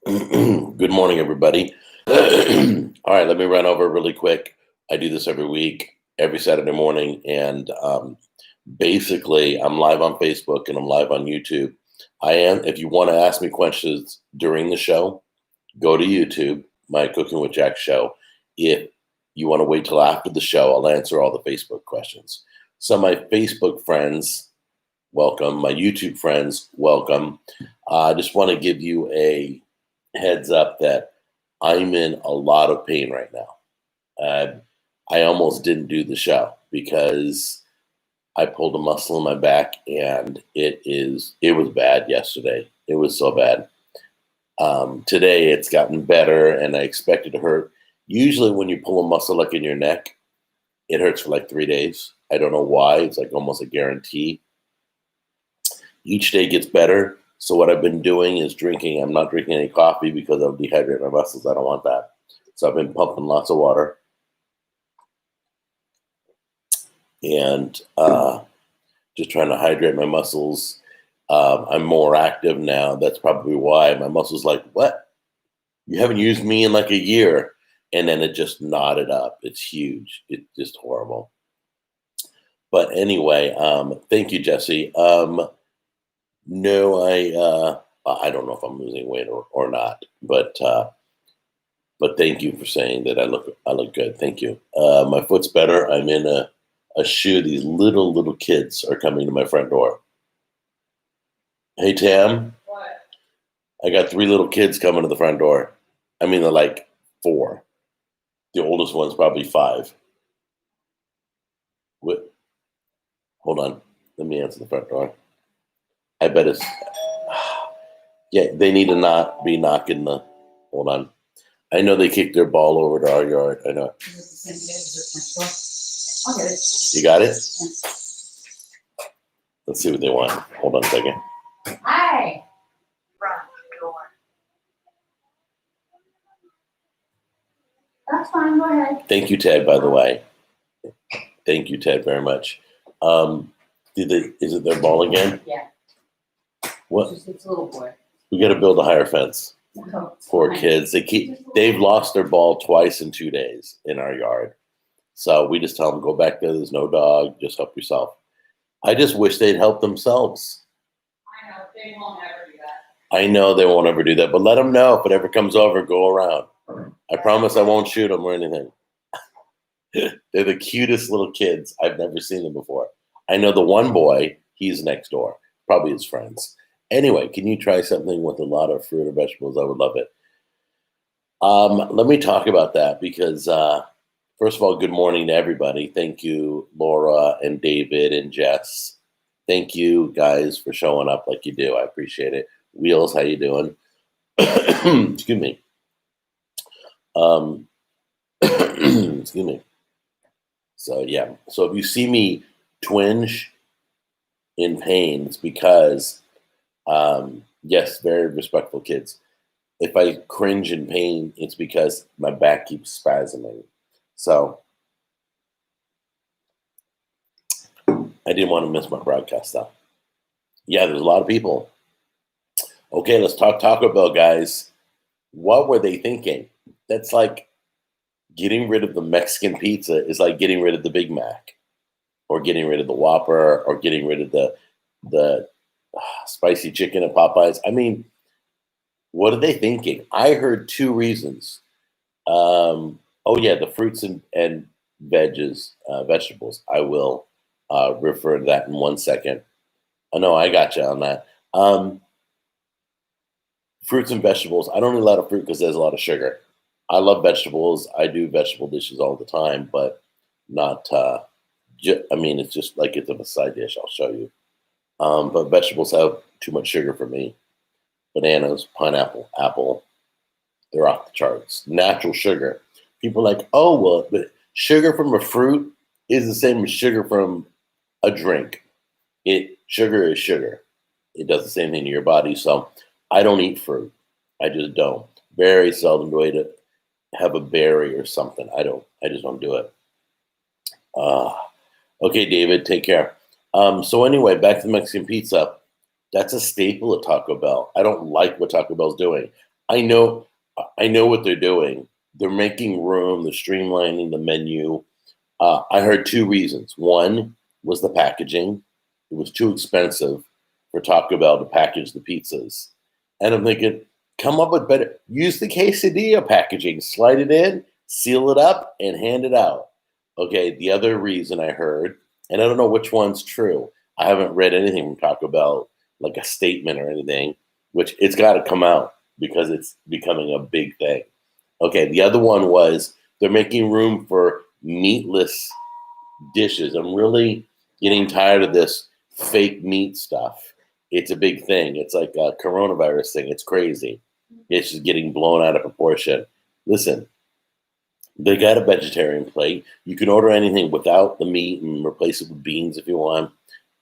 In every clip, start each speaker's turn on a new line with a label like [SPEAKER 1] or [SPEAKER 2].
[SPEAKER 1] Good morning, everybody. All right, let me run over really quick. I do this every week, every Saturday morning, and basically, I'm live on Facebook and I'm live on YouTube. I am. If you want to ask me questions during the show, go to YouTube, my Cooking with Jack show. If you want to wait till after the show, I'll answer all the Facebook questions. So, my Facebook friends, welcome. My YouTube friends, welcome. I just want to give you a heads up that I'm in a lot of pain right now. I almost didn't do the show because I pulled a muscle in my back, and it was bad yesterday. It was so bad. Today it's gotten better, and I expect it to hurt. Usually, when you pull a muscle like in your neck, it hurts for like 3 days. I don't know why. It's like almost a guarantee. Each day gets better. So what I've been doing is drinking. I'm not drinking any coffee because I'll dehydrate my muscles. I don't want that. So I've been pumping lots of water and just trying to hydrate my muscles. I'm more active now. That's probably why my muscles like, what? You haven't used me in like a year. And then it just knotted up. It's huge. It's just horrible. But anyway, thank you, Jesse. No, I don't know if I'm losing weight or not, but thank you for saying that I look good. Thank you. My foot's better. I'm in a shoe. These little kids are coming to my front door. Hey Tam,
[SPEAKER 2] What?
[SPEAKER 1] I got 3 little kids coming to the front door. I mean, they're like 4. The oldest one's probably 5. What? Hold on. Let me answer the front door. I bet it's. Yeah, they need to not be knocking the. Hold on. I know they kicked their ball over to our yard. I know.
[SPEAKER 2] I'll get it.
[SPEAKER 1] You got it? Let's see what they want. Hold on a second.
[SPEAKER 2] Hi. Run the door. That's fine. Go ahead.
[SPEAKER 1] Thank you, Ted, by the way. Thank you, Ted, very much. Is it their ball again?
[SPEAKER 2] Yeah.
[SPEAKER 1] What?
[SPEAKER 2] It's a little boy.
[SPEAKER 1] We got to build a higher fence.
[SPEAKER 2] No,
[SPEAKER 1] Poor kids. They've lost their ball twice in 2 days in our yard. So we just tell them, go back there. There's no dog. Just help yourself. I just wish they'd help themselves.
[SPEAKER 2] I know. They won't ever do that.
[SPEAKER 1] I know they won't ever do that, but let them know if it ever comes over, go around. I promise I won't shoot them or anything. They're the cutest little kids. I've never seen them before. I know the one boy, he's next door, probably his friends. Anyway, can you try something with a lot of fruit or vegetables? I would love it. Let me talk about that because, first of all, good morning to everybody. Thank you, Laura and David and Jess. Thank you, guys, for showing up like you do. I appreciate it. Wheels, how you doing? Excuse me. Excuse me. So, yeah. So if you see me twinge in pain, it's because, yes, very respectful kids. If I cringe in pain, it's because my back keeps spasming. So I didn't want to miss my broadcast stuff. Yeah, there's a lot of people. Okay, let's talk Taco Bell, guys. What were they thinking? That's like getting rid of the Mexican pizza is like getting rid of the Big Mac, or getting rid of the Whopper, or getting rid of the spicy chicken at Popeyes. I mean, what are they thinking? I heard 2 reasons. Oh yeah, the fruits and vegetables. I will refer to that in 1 second. Oh no, I got you on that. Fruits and vegetables. I don't eat a lot of fruit because there's a lot of sugar. I love vegetables. I do vegetable dishes all the time, but not. I mean, it's just like it's a side dish. I'll show you. But vegetables have too much sugar for me. Bananas, pineapple, apple, they're off the charts. Natural sugar. People are like, oh, well, but sugar from a fruit is the same as sugar from a drink. Sugar is sugar. It does the same thing to your body. So I don't eat fruit. I just don't. Very seldom do I have a berry or something. I just don't do it. Okay, David, take care. So anyway, back to the Mexican pizza. That's a staple at Taco Bell. I don't like what Taco Bell's doing. I know what they're doing. They're making room, they're streamlining the menu. I heard two reasons. One was the packaging. It was too expensive for Taco Bell to package the pizzas. And I'm thinking, come up with better, use the quesadilla packaging, slide it in, seal it up, and hand it out. Okay, the other reason I heard, and I don't know which one's true. I haven't read anything from Taco Bell, like a statement or anything, which it's got to come out because it's becoming a big thing. Okay, the other one was they're making room for meatless dishes. I'm really getting tired of this fake meat stuff. It's a big thing. It's like a coronavirus thing. It's crazy. It's just getting blown out of proportion. Listen, they got a vegetarian plate. You can order anything without the meat and replace it with beans if you want.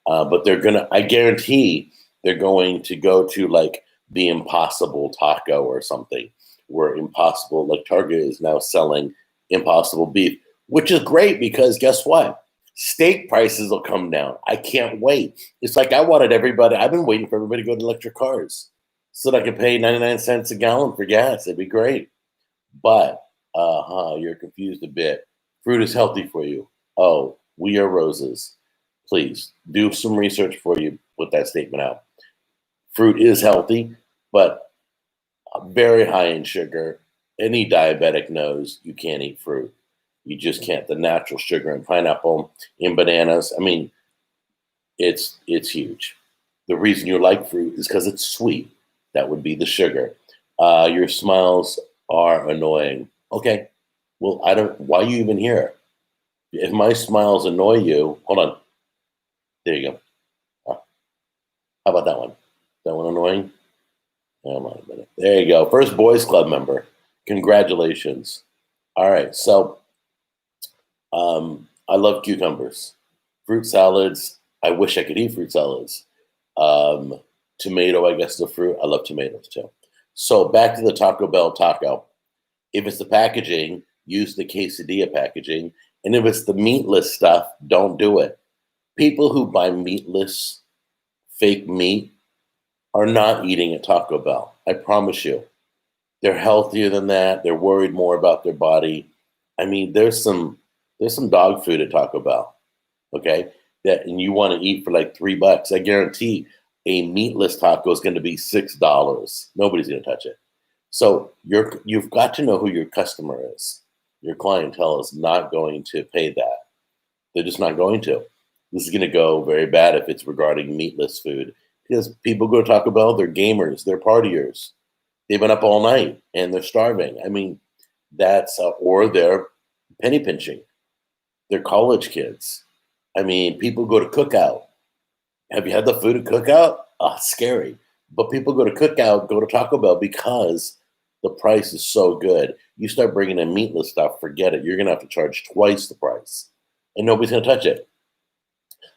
[SPEAKER 1] But I guarantee they're going to go to like the Impossible Taco or something, where Impossible, like Target is now selling Impossible beef, which is great because guess what? Steak prices will come down. I can't wait. It's like I've been waiting for everybody to go to electric cars so that I can pay 99 cents a gallon for gas. It'd be great. But, you're confused a bit. Fruit is healthy for you. Oh, we are roses. Please do some research before you put that statement out. Fruit is healthy, but very high in sugar. Any diabetic knows you can't eat fruit. You just can't. The natural sugar in pineapple, in bananas. I mean, it's huge. The reason you like fruit is because it's sweet. That would be the sugar. Your smiles are annoying. Okay. Well, why are you even here? If my smiles annoy you, hold on. There you go. How about that one? That one annoying? Hold on a minute. There you go. First Boys Club member. Congratulations. All right. So I love cucumbers. Fruit salads. I wish I could eat fruit salads. Tomato, I guess, is a fruit. I love tomatoes too. So back to the Taco Bell taco. If it's the packaging, use the quesadilla packaging. And if it's the meatless stuff, don't do it. People who buy meatless, fake meat are not eating at Taco Bell. I promise you. They're healthier than that. They're worried more about their body. I mean, there's some dog food at Taco Bell, okay? And you want to eat for like $3. I guarantee a meatless taco is going to be $6. Nobody's going to touch it. So you've got to know who your customer is. Your clientele is not going to pay that. They're just not going to. This is going to go very bad if it's regarding meatless food because people go to Taco Bell. They're gamers. They're partiers. They've been up all night and they're starving. I mean, or they're penny pinching. They're college kids. I mean, people go to Cookout. Have you had the food at Cookout? Oh, it's scary. But people go to Cookout, go to Taco Bell because the price is so good. You start bringing in meatless stuff, forget it. You're going to have to charge twice the price. And nobody's going to touch it.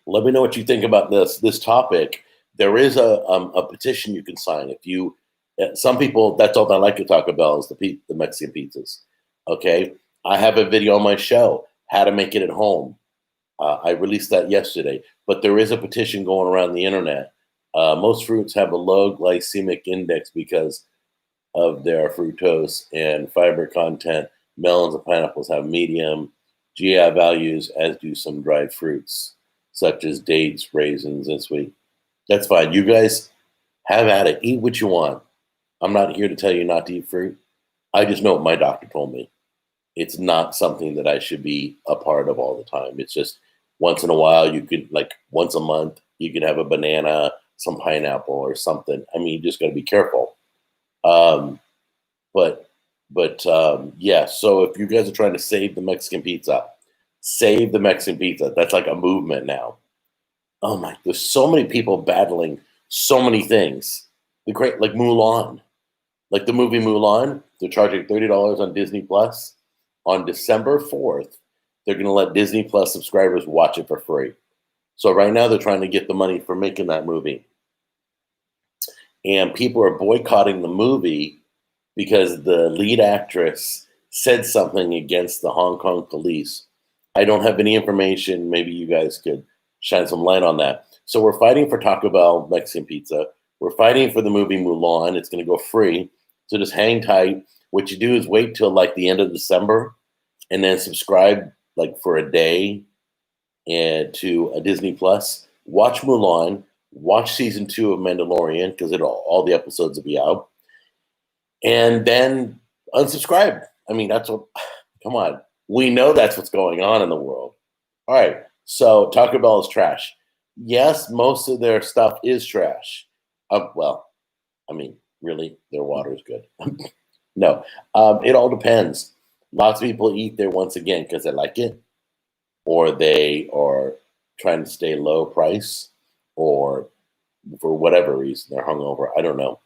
[SPEAKER 1] Let me know what you think about this topic. There is a petition you can sign. If you, some people, that's all they like to Taco Bell is the Mexican pizzas. Okay, I have a video on my show, how to make it at home. I released that yesterday, but there is a petition going around the internet. Most fruits have a low glycemic index because of their fructose and fiber content. Melons and pineapples have medium GI values, as do some dried fruits, such as dates, raisins, and sweet. That's fine. You guys have at it. Eat what you want. I'm not here to tell you not to eat fruit. I just know what my doctor told me. It's not something that I should be a part of all the time. It's just once in a while, you could, like once a month, you could have a banana, some pineapple or something. I mean, you just got to be careful. Yeah, so if you guys are trying to save the Mexican pizza, save the Mexican pizza. That's like a movement now. Oh my, there's so many people battling so many things. The great, like Mulan, like the movie Mulan, they're charging $30 on Disney Plus. On December 4th, they're going to let Disney Plus subscribers watch it for free. So right now they're trying to get the money for making that movie. And people are boycotting the movie because the lead actress said something against the Hong Kong police. I don't have any information. Maybe you guys could shine some light on that. So we're fighting for Taco Bell Mexican pizza. We're fighting for the movie Mulan. It's going to go free So just hang tight. What you do is wait till like the end of December and then subscribe like for a day and to a Disney Plus. Watch Mulan. Watch season 2 of Mandalorian because all the episodes will be out. And then unsubscribe. I mean, that's what, come on. We know that's what's going on in the world. All right. So Taco Bell is trash. Yes, most of their stuff is trash. Well, I mean, really, their water is good. No, it all depends. Lots of people eat there once again because they like it, or they are trying to stay low price, or for whatever reason they're hungover. I don't know.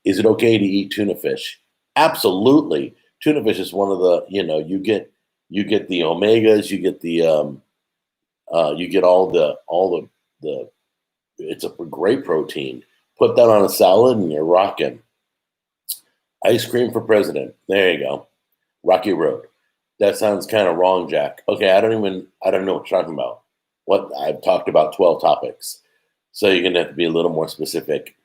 [SPEAKER 1] Is it okay to eat tuna fish? Absolutely. Tuna fish is one of the, you get the omegas, you get the you get all the it's a great protein. Put that on a salad and you're rocking. Ice cream for president. There you go. Rocky Road. That sounds kind of wrong, Jack. Okay, I don't know what you're talking about. What I've talked about 12 topics. So you're gonna have to be a little more specific.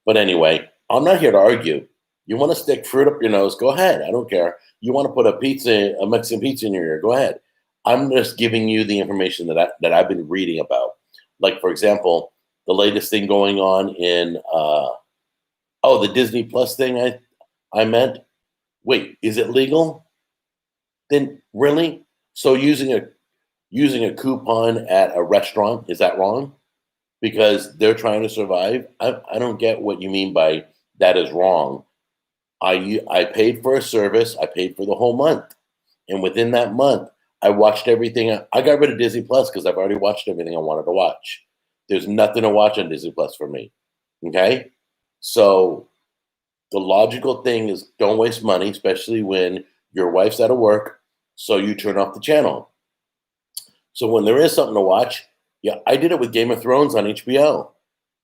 [SPEAKER 1] But anyway, I'm not here to argue. You want to stick fruit up your nose, go ahead. I don't care. You want to put a Mexican pizza in your ear, go ahead. I'm just giving you the information that I've been reading about. Like, for example, the latest thing going on in the Disney Plus thing I meant. Wait, is it legal? Then really? So using a coupon at a restaurant, is that wrong? Because they're trying to survive? I don't get what you mean by that is wrong. I paid for a service. I paid for the whole month. And within that month, I watched everything. I got rid of Disney Plus because I've already watched everything I wanted to watch. There's nothing to watch on Disney Plus for me. Okay? So the logical thing is don't waste money, especially when your wife's out of work, so you turn off the channel. So when there is something to watch, yeah, I did it with Game of Thrones on HBO.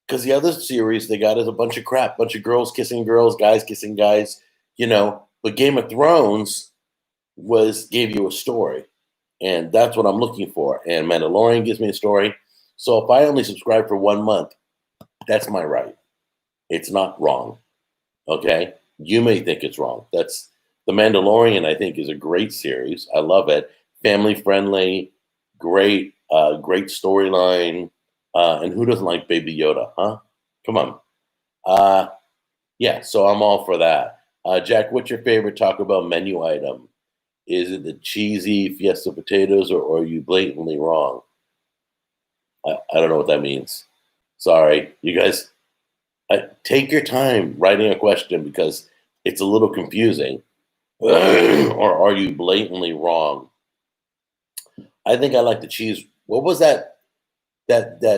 [SPEAKER 1] Because the other series they got is a bunch of crap, bunch of girls kissing girls, guys kissing guys, But Game of Thrones gave you a story. And that's what I'm looking for. And Mandalorian gives me a story. So if I only subscribe for 1 month, that's my right. It's not wrong. Okay? You may think it's wrong. That's The Mandalorian, I think, is a great series. I love it. Family friendly, great storyline. And who doesn't like Baby Yoda, huh? Come on. Yeah, so I'm all for that. Jack, what's your favorite Taco Bell menu item? Is it the cheesy Fiesta potatoes, or are you blatantly wrong? I don't know what that means. Sorry. You guys, take your time writing a question because it's a little confusing. Or are you blatantly wrong? I think I like the cheese. What was that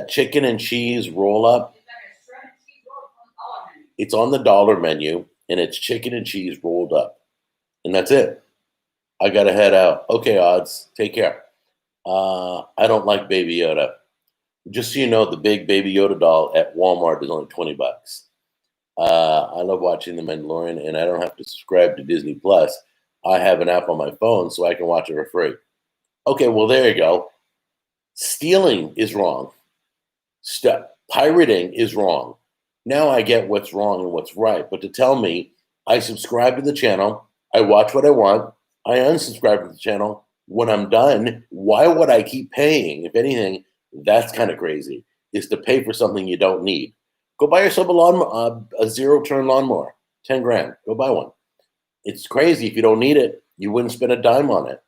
[SPEAKER 1] chicken and cheese roll up? It's on the dollar menu, and it's chicken and cheese rolled up. And that's it. I got to head out. Okay, Odds. Take care. I don't like Baby Yoda. Just so you know, the big Baby Yoda doll at Walmart is only $20. I love watching The Mandalorian, and I don't have to subscribe to Disney Plus. I have an app on my phone, so I can watch it for free. Okay, well, there you go. Stealing is wrong. Pirating is wrong. Now I get what's wrong and what's right. But to tell me I subscribe to the channel, I watch what I want, I unsubscribe to the channel. When I'm done, why would I keep paying? If anything, that's kind of crazy, is to pay for something you don't need. Go buy yourself a zero-turn lawnmower, 10 grand. Go buy one. It's crazy. If you don't need it, you wouldn't spend a dime on it.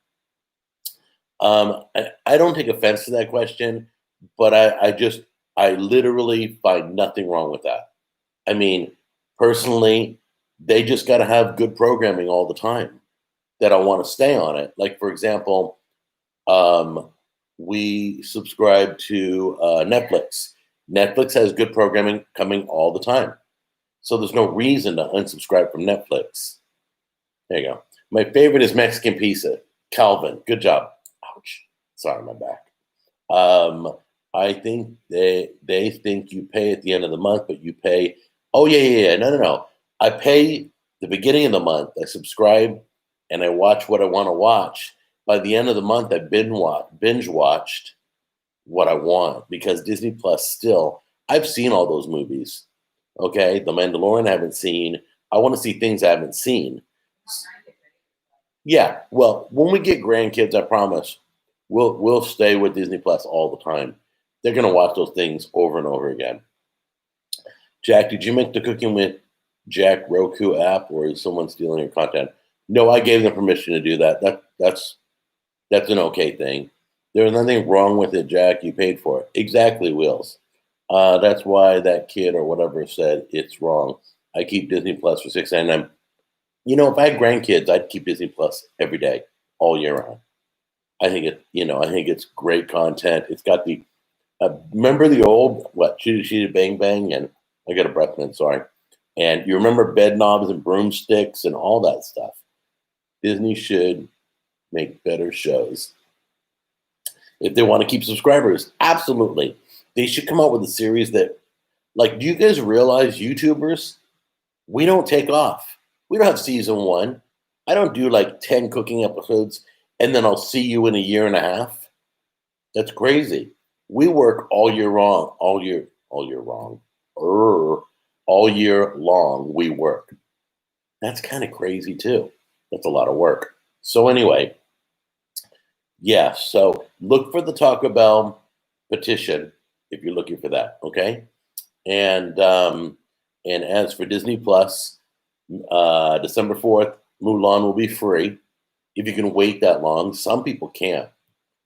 [SPEAKER 1] I don't take offense to that question, but I literally find nothing wrong with that. I mean, personally, they just got to have good programming all the time that I want to stay on it. Like, for example, we subscribe to Netflix. Netflix has good programming coming all the time. So there's no reason to unsubscribe from Netflix. There you go. My favorite is Mexican pizza. Calvin, good job. Ouch. Sorry, my back. I think they think you pay at the end of the month, but you pay. Oh, yeah. No. I pay the beginning of the month. I subscribe and I watch what I want to watch. By the end of the month, I binge watched what I want because Disney Plus still, I've seen all those movies. Okay. The Mandalorian I haven't seen. I want to see things I haven't seen. Yeah, well, when we get grandkids, I promise we'll stay with Disney Plus all the time. They're gonna watch those things over and over again. Jack, did you make the Cooking with Jack Roku app, or is someone stealing your content? No, I gave them permission to do that. That's an okay thing. There's nothing wrong with it, Jack. You paid for it. Exactly, Wills. That's why that kid or whatever said it's wrong. I keep Disney Plus for $6.99. You know, if I had grandkids, I'd keep Disney Plus every day, all year round. I think I think it's great content. It's got the remember the old Shoot Bang Bang, and I got a breath mint, sorry. And you remember bed knobs and broomsticks and all that stuff. Disney should make better shows if they want to keep subscribers. Absolutely, they should come out with a series that, like, do you guys realize YouTubers? We don't take off. We don't have season 1. I don't do like 10 cooking episodes and then I'll see you in a year and a half. That's crazy. We work all year long, all year long we work. That's kind of crazy too. That's a lot of work. So anyway, yeah, so look for the Taco Bell petition if you're looking for that, okay? And as for Disney Plus, December 4th, Mulan will be free. If you can wait that long, some people can't.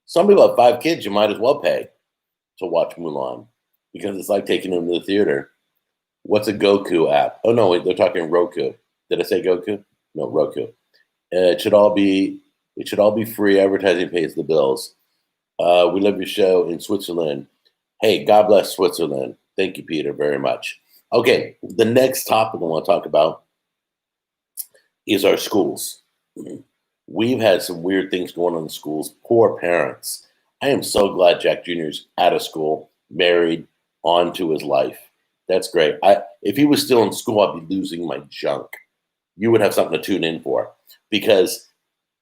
[SPEAKER 1] Some people have 5 kids, you might as well pay to watch Mulan because it's like taking them to the theater. What's a Goku app? Oh no, wait, they're talking Roku. Did I say Goku? No, Roku. It should all be free. Advertising pays the bills. We love your show in Switzerland. Hey, God bless Switzerland. Thank you, Peter, very much. Okay, the next topic I want to talk about is our schools. We've had some weird things going on in schools. Poor parents. I am so glad Jack Jr.'s out of school, married, on to his life. That's great. If he was still in school, I'd be losing my junk. You would have something to tune in for because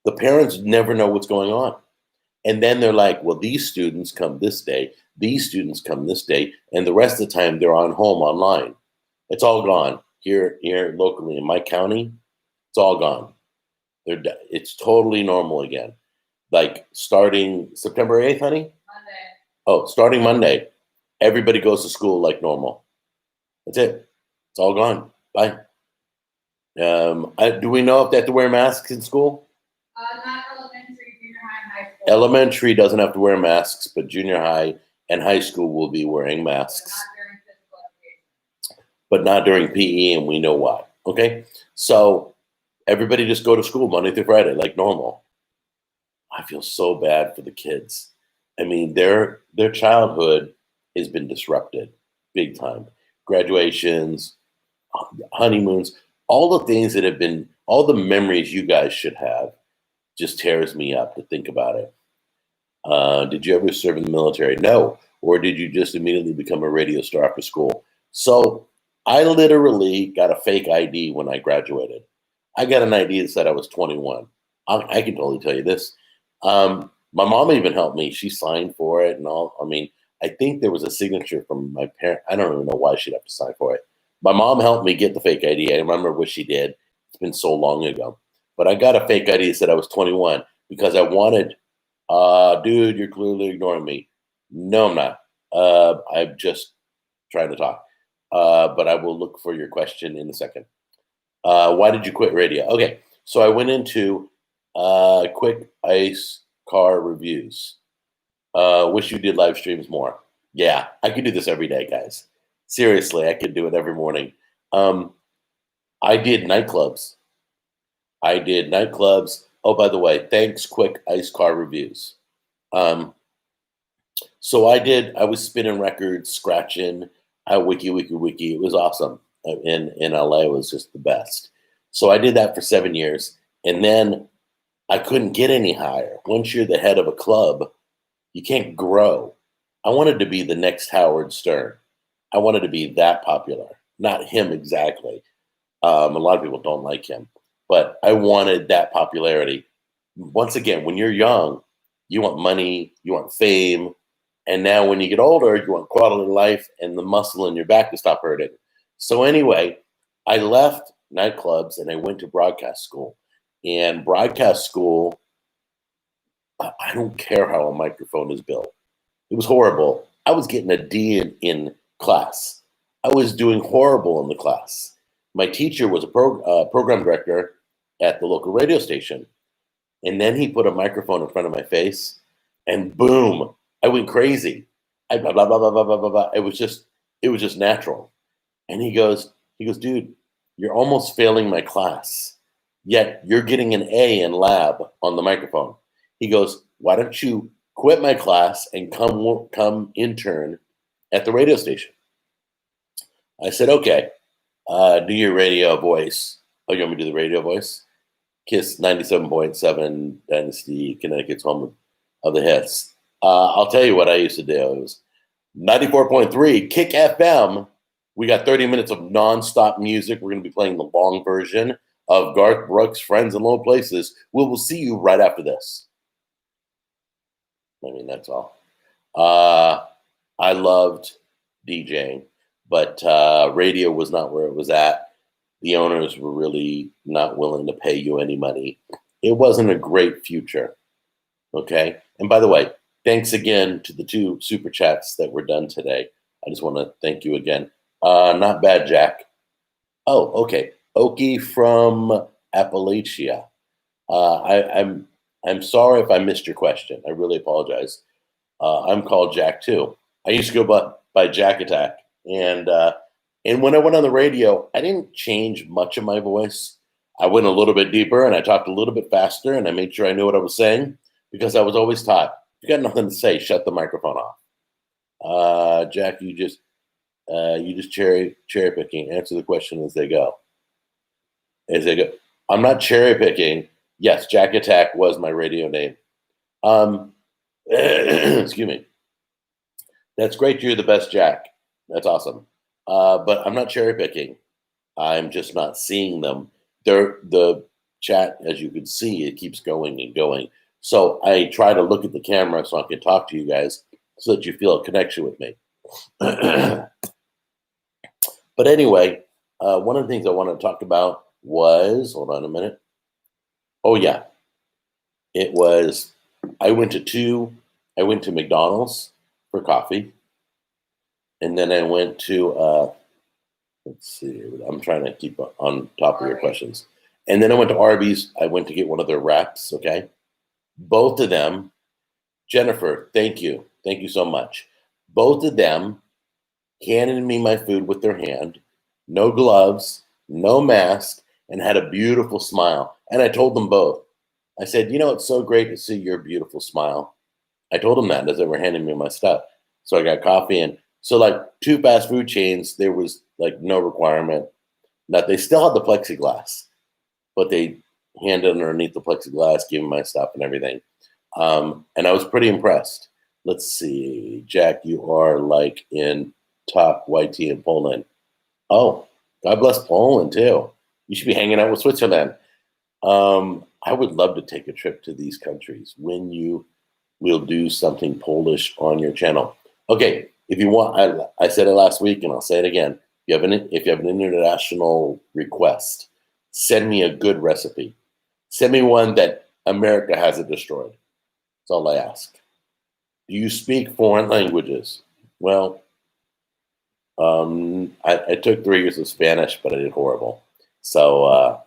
[SPEAKER 1] the parents never know what's going on. And then they're like, well, these students come this day, these students come this day, and the rest of the time they're on home online. It's all gone here locally in my county. It's all gone. It's totally normal again. Like starting September 8th, honey?
[SPEAKER 2] Monday.
[SPEAKER 1] Oh, starting Monday, everybody goes to school like normal. That's it. It's all gone. Bye. Do we know if they have to wear masks in school?
[SPEAKER 2] Not elementary, junior high, and high school.
[SPEAKER 1] Elementary doesn't have to wear masks, but junior high and high school will be wearing masks.
[SPEAKER 2] Not during physical education.
[SPEAKER 1] But not during PE, and we know why. Okay? So everybody just go to school Monday through Friday like normal. I feel so bad for the kids. I mean, their childhood has been disrupted big time. Graduations, honeymoons, all the things that have been, all the memories you guys should have just tears me up to think about it. Did you ever serve in the military? No. Or did you just immediately become a radio star after school? So I literally got a fake ID when I graduated. I got an ID that said I was 21. I can totally tell you this. My mom even helped me. She signed for it and all. I mean, I think there was a signature from my parent. I don't even know why she'd have to sign for it. My mom helped me get the fake ID. I remember what she did. It's been so long ago. But I got a fake ID that said I was 21 because I wanted, dude, you're clearly ignoring me. No, I'm not. I'm just trying to talk. But I will look for your question in a second. Why did you quit radio? Okay, so I went into quick ice car reviews. Wish you did live streams more. Yeah, I could do this every day, guys. Seriously, I could do it every morning. I did nightclubs. Oh, by the way, thanks, Quick Ice Car Reviews. So I was spinning records, scratching, wiki. It was awesome. In LA, it was just the best. So I did that for 7 years. And then I couldn't get any higher. Once you're the head of a club, you can't grow. I wanted to be the next Howard Stern. I wanted to be that popular. Not him exactly. A lot of people don't like him. But I wanted that popularity. Once again, when you're young, you want money, you want fame. And now when you get older, you want quality of life and the muscle in your back to stop hurting. So anyway, I left nightclubs, and I went to broadcast school. And broadcast school, I don't care how a microphone is built. It was horrible. I was getting a D in class. I was doing horrible in the class. My teacher was a program director at the local radio station. And then he put a microphone in front of my face, and boom, I went crazy. I blah, blah, blah, blah, blah, blah, blah, blah. It was just natural. And he goes, dude, you're almost failing my class, yet you're getting an A in lab on the microphone. He goes, why don't you quit my class and come intern at the radio station? I said, okay, do your radio voice. Oh, you want me to do the radio voice? Kiss 97.7 Dynasty, Connecticut's home of the hits. I'll tell you what I used to do. It was 94.3 Kick FM. We got 30 minutes of nonstop music. We're going to be playing the long version of Garth Brooks' Friends in Low Places. We will see you right after this. I mean, that's all. I loved DJing, but radio was not where it was at. The owners were really not willing to pay you any money. It wasn't a great future. Okay. And by the way, thanks again to the 2 super chats that were done today. I just want to thank you again. Not bad, Jack. Oh, okay. Okie from Appalachia. I'm sorry if I missed your question. I really apologize. I'm called Jack too. I used to go by Jack Attack, and when I went on the radio, I didn't change much of my voice. I went a little bit deeper, and I talked a little bit faster, and I made sure I knew what I was saying, because I was always taught, if you got nothing to say, shut the microphone off. Jack, you just cherry picking. Answer the question as they go. I'm not cherry picking. Yes, Jack Attack was my radio name. Excuse me. That's great. You're the best, Jack. That's awesome. But I'm not cherry picking. I'm just not seeing them. The chat, as you can see, it keeps going and going. So I try to look at the camera so I can talk to you guys so that you feel a connection with me. But anyway, one of the things I want to talk about was, hold on a minute. Oh yeah, it was, I went to McDonald's for coffee. And then I went to, let's see, I'm trying to keep on top of your questions. And then I went to Arby's. I went to get one of their wraps, okay? Both of them, Jennifer, thank you. Thank you so much. Both of them handed me my food with their hand, no gloves, no mask, and had a beautiful smile. And I told them both. I said, you know, it's so great to see your beautiful smile. I told them that as they were handing me my stuff. So I got coffee, and so like 2 fast food chains, there was like no requirement. Now they still had the plexiglass, but they handed underneath the plexiglass, gave me my stuff and everything. And I was pretty impressed. Let's see, Jack, you are like in top YT in Poland. Oh, God bless Poland too. You should be hanging out with Switzerland. I would love to take a trip to these countries when you will do something Polish on your channel. Okay, if you want, I said it last week and I'll say it again. If you have an international request, send me a good recipe. Send me one that America hasn't destroyed. That's all I ask. Do you speak foreign languages? Well, I took 3 years of Spanish, but I did horrible. So,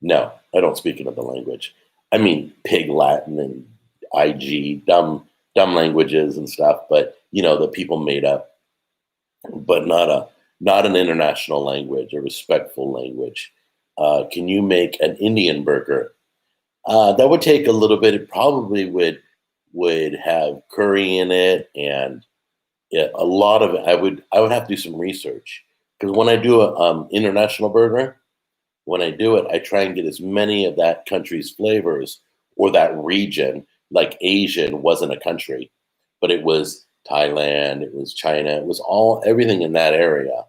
[SPEAKER 1] no, I don't speak another language. I mean, Pig Latin and IG, dumb languages and stuff, but you know, that people made up, but not an international language, a respectful language. Can you make an Indian burger? That would take a little bit. It probably would have curry in it, and a lot of it. I would have to do some research, because when I do a international burger, when I do it, I try and get as many of that country's flavors, or that region. Like Asian wasn't a country, but it was Thailand, it was China, it was everything in that area.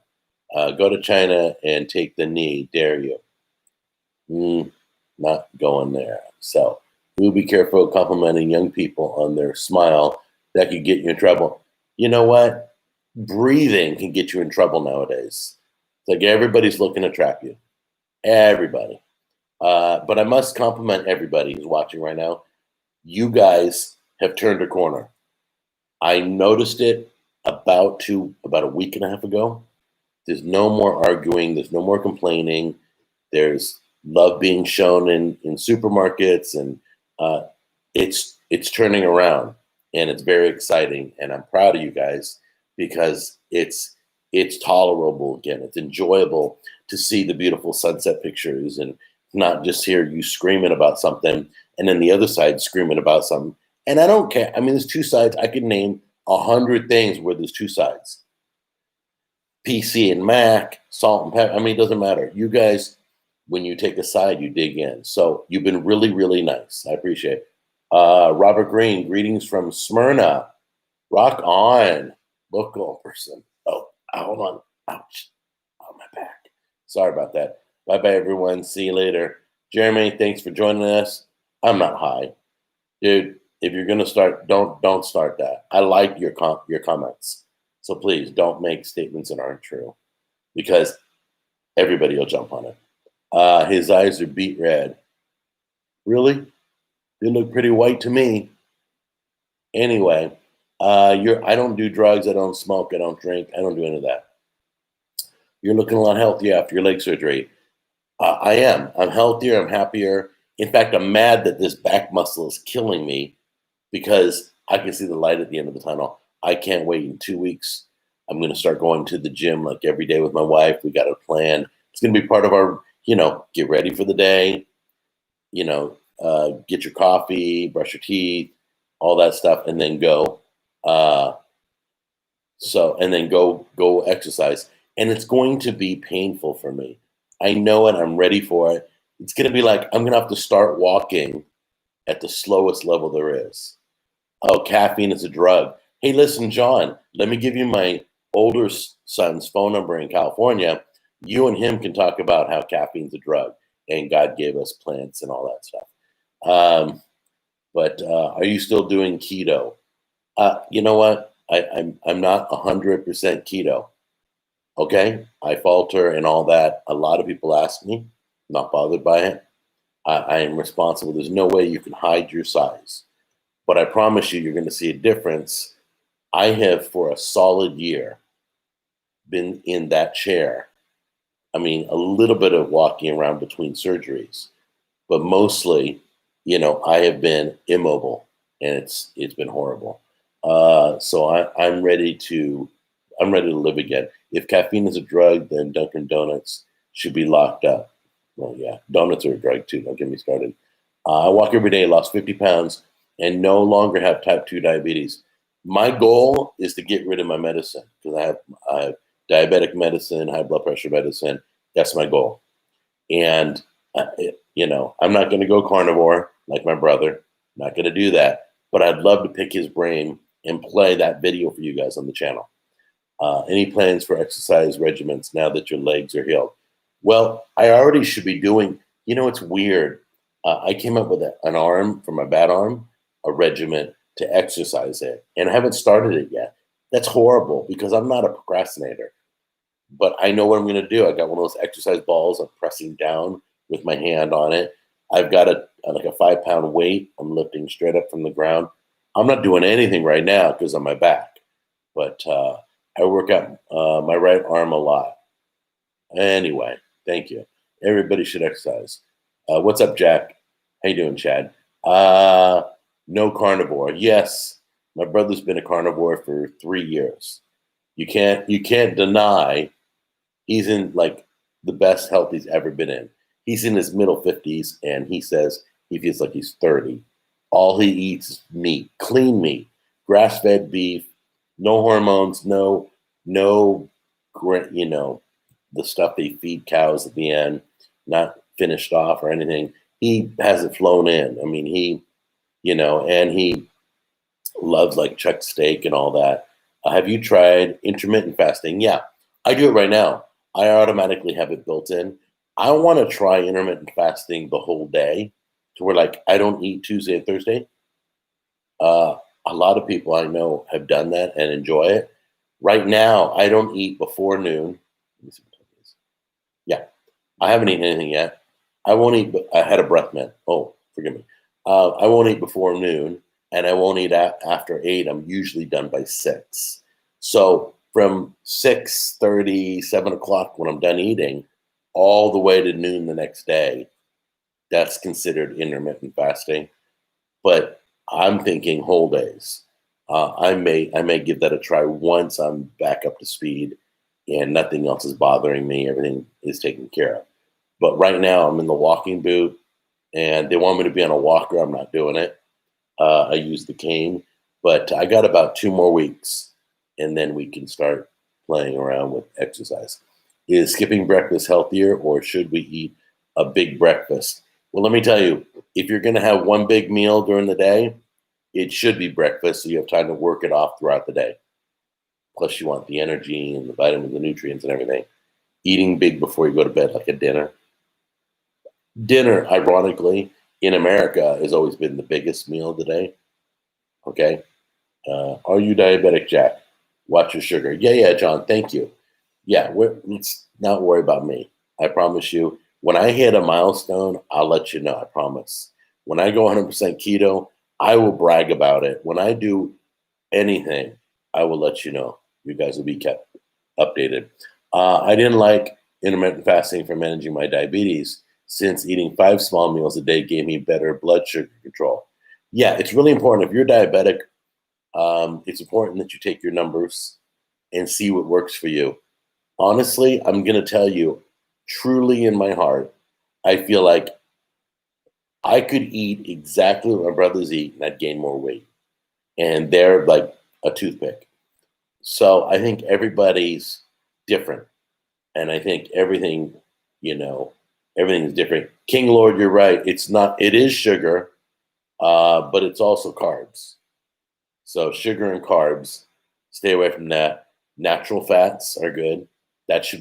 [SPEAKER 1] Go to China and take the knee, dare you? Not going there. So we'll be careful complimenting young people on their smile. That could get you in trouble. You know what? Breathing can get you in trouble nowadays. It's like everybody's looking to trap you. Everybody. But I must compliment everybody who's watching right now. You guys have turned a corner. I noticed it about a week and a half ago. There's no more arguing. There's no more complaining. There's love being shown in supermarkets, and it's turning around, and it's very exciting. And I'm proud of you guys because it's tolerable again. It's enjoyable to see the beautiful sunset pictures and not just hear you screaming about something and then the other side screaming about something. And I don't care. I mean, there's two sides. I could name 100 things where there's two sides. PC and Mac, salt and pepper. I mean, it doesn't matter. You guys, when you take a side, you dig in. So you've been really, really nice. I appreciate it. Robert Green, greetings from Smyrna. Rock on. Local person. Oh, hold on. Ouch. On my back. Sorry about that. Bye-bye, everyone. See you later. Jeremy, thanks for joining us. I'm not high. Dude, if you're going to start, don't start that. I like your comments. So please don't make statements that aren't true because everybody will jump on it. His eyes are beet red. Really? They look pretty white to me. Anyway, I don't do drugs. I don't smoke. I don't drink. I don't do any of that. You're looking a lot healthier after your leg surgery. I am. I'm healthier. I'm happier. In fact, I'm mad that this back muscle is killing me because I can see the light at the end of the tunnel. I can't wait. In 2 weeks, I'm going to start going to the gym like every day with my wife. We got a plan. It's going to be part of our, get ready for the day, get your coffee, brush your teeth, all that stuff, and then go. And then go exercise. And it's going to be painful for me. I know it. I'm ready for it. It's going to be like I'm going to have to start walking at the slowest level there is. Oh, caffeine is a drug. Hey, listen, John, let me give you my older son's phone number in California. You and him can talk about how caffeine's a drug and God gave us plants and all that stuff. But are you still doing keto? You know what? I'm not 100% keto. Okay, I falter and all that. A lot of people ask me, not bothered by it. I am responsible. There's no way you can hide your size. But I promise you're going to see a difference. I have, for a solid year, been in that chair. I mean, a little bit of walking around between surgeries, but mostly, I have been immobile, and it's been horrible. So I'm ready to live again. If caffeine is a drug, then Dunkin' Donuts should be locked up. Well, yeah, donuts are a drug too. Don't get me started. I walk every day, lost 50 pounds, and no longer have type 2 diabetes. My goal is to get rid of my medicine because I have diabetic medicine, high blood pressure medicine. That's my goal. And, I'm not going to go carnivore like my brother. I'm not going to do that. But I'd love to pick his brain and play that video for you guys on the channel. Any plans for exercise regimens now that your legs are healed? Well, I already should be doing, it's weird. I came up with an arm for my bad arm, a regimen to exercise it, and I haven't started it yet. That's horrible because I'm not a procrastinator, but I know what I'm going to do. I got one of those exercise balls. I'm pressing down with my hand on it. I've got like a 5-pound weight. I'm lifting straight up from the ground. I'm not doing anything right now because of my back, but I work out my right arm a lot. Anyway, thank you. Everybody should exercise. What's up, Jack? How you doing, Chad? No carnivore. Yes, my brother's been a carnivore for 3 years. You can't deny he's in like the best health he's ever been in. He's in his middle 50s, and he says he feels like he's 30. All he eats is meat, clean meat, grass-fed beef, no hormones, no, the stuff they feed cows at the end, not finished off or anything. He has it flown in. I mean, and he loves like chuck steak and all that. Have you tried intermittent fasting? Yeah, I do it right now. I automatically have it built in. I want to try intermittent fasting the whole day to where like I don't eat Tuesday and Thursday. A lot of people I know have done that and enjoy it. Right now, I don't eat before noon. Let me see what time it is. Yeah. I haven't eaten anything yet. I won't eat. I had a breath mint. Oh, forgive me. I won't eat before noon, and I won't eat after 8. I'm usually done by 6. So from 6:30, 7 o'clock when I'm done eating, all the way to noon the next day, that's considered intermittent fasting. But I'm thinking whole days. I may give that a try once I'm back up to speed and nothing else is bothering me. Everything is taken care of. But right now I'm in the walking boot, and they want me to be on a walker. I'm not doing it. I use the cane, but I got about 2 more weeks, and then we can start playing around with exercise. Is skipping breakfast healthier, or should we eat a big breakfast? Well, let me tell you, if you're going to have one big meal during the day, it should be breakfast, so you have time to work it off throughout the day. Plus, you want the energy and the vitamins, the nutrients, and everything. Eating big before you go to bed, like a dinner. Dinner, ironically, in America, has always been the biggest meal of the day. Okay. Are you diabetic, Jack? Watch your sugar. Yeah, John. Thank you. Yeah, let's not worry about me. I promise you. When I hit a milestone, I'll let you know. I promise. When I go 100% keto, I will brag about it. When I do anything, I will let you know. You guys will be kept updated. I didn't like intermittent fasting for managing my diabetes, since eating 5 small meals a day gave me better blood sugar control. Yeah, it's really important. If you're diabetic, it's important that you take your numbers and see what works for you. Honestly, I'm going to tell you, truly in my heart, I feel like I could eat exactly what my brothers eat and I'd gain more weight. And they're like a toothpick. So I think everybody's different. And I think everything, you know, everything's different. King Lord, you're right. It is sugar, but it's also carbs. So sugar and carbs, stay away from that. Natural fats are good. That's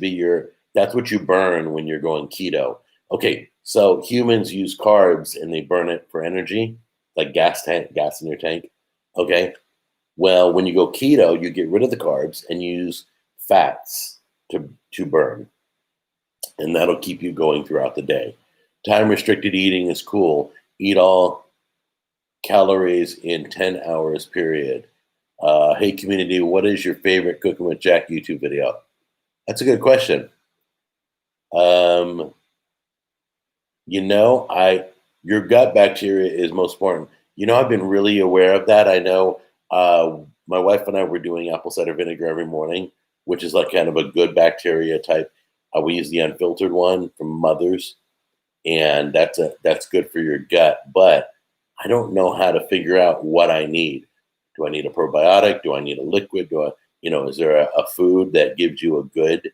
[SPEAKER 1] what you burn when you're going keto. Okay, so humans use carbs and they burn it for energy, like gas in your tank. Okay, well, when you go keto, you get rid of the carbs and use fats to burn, and that'll keep you going throughout the day. Time restricted eating is cool. Eat all calories in 10 hours period. Hey community, what is your favorite Cooking with Jack YouTube video? That's a good question. Um, your gut bacteria is most important. I've been really aware of that. I know my wife and I were doing apple cider vinegar every morning, which is like kind of a good bacteria type. We use the unfiltered one from Mother's, and that's good for your gut. But I don't know how to figure out what I need. Do I need a probiotic? Do I need a liquid? Is there a food that gives you a good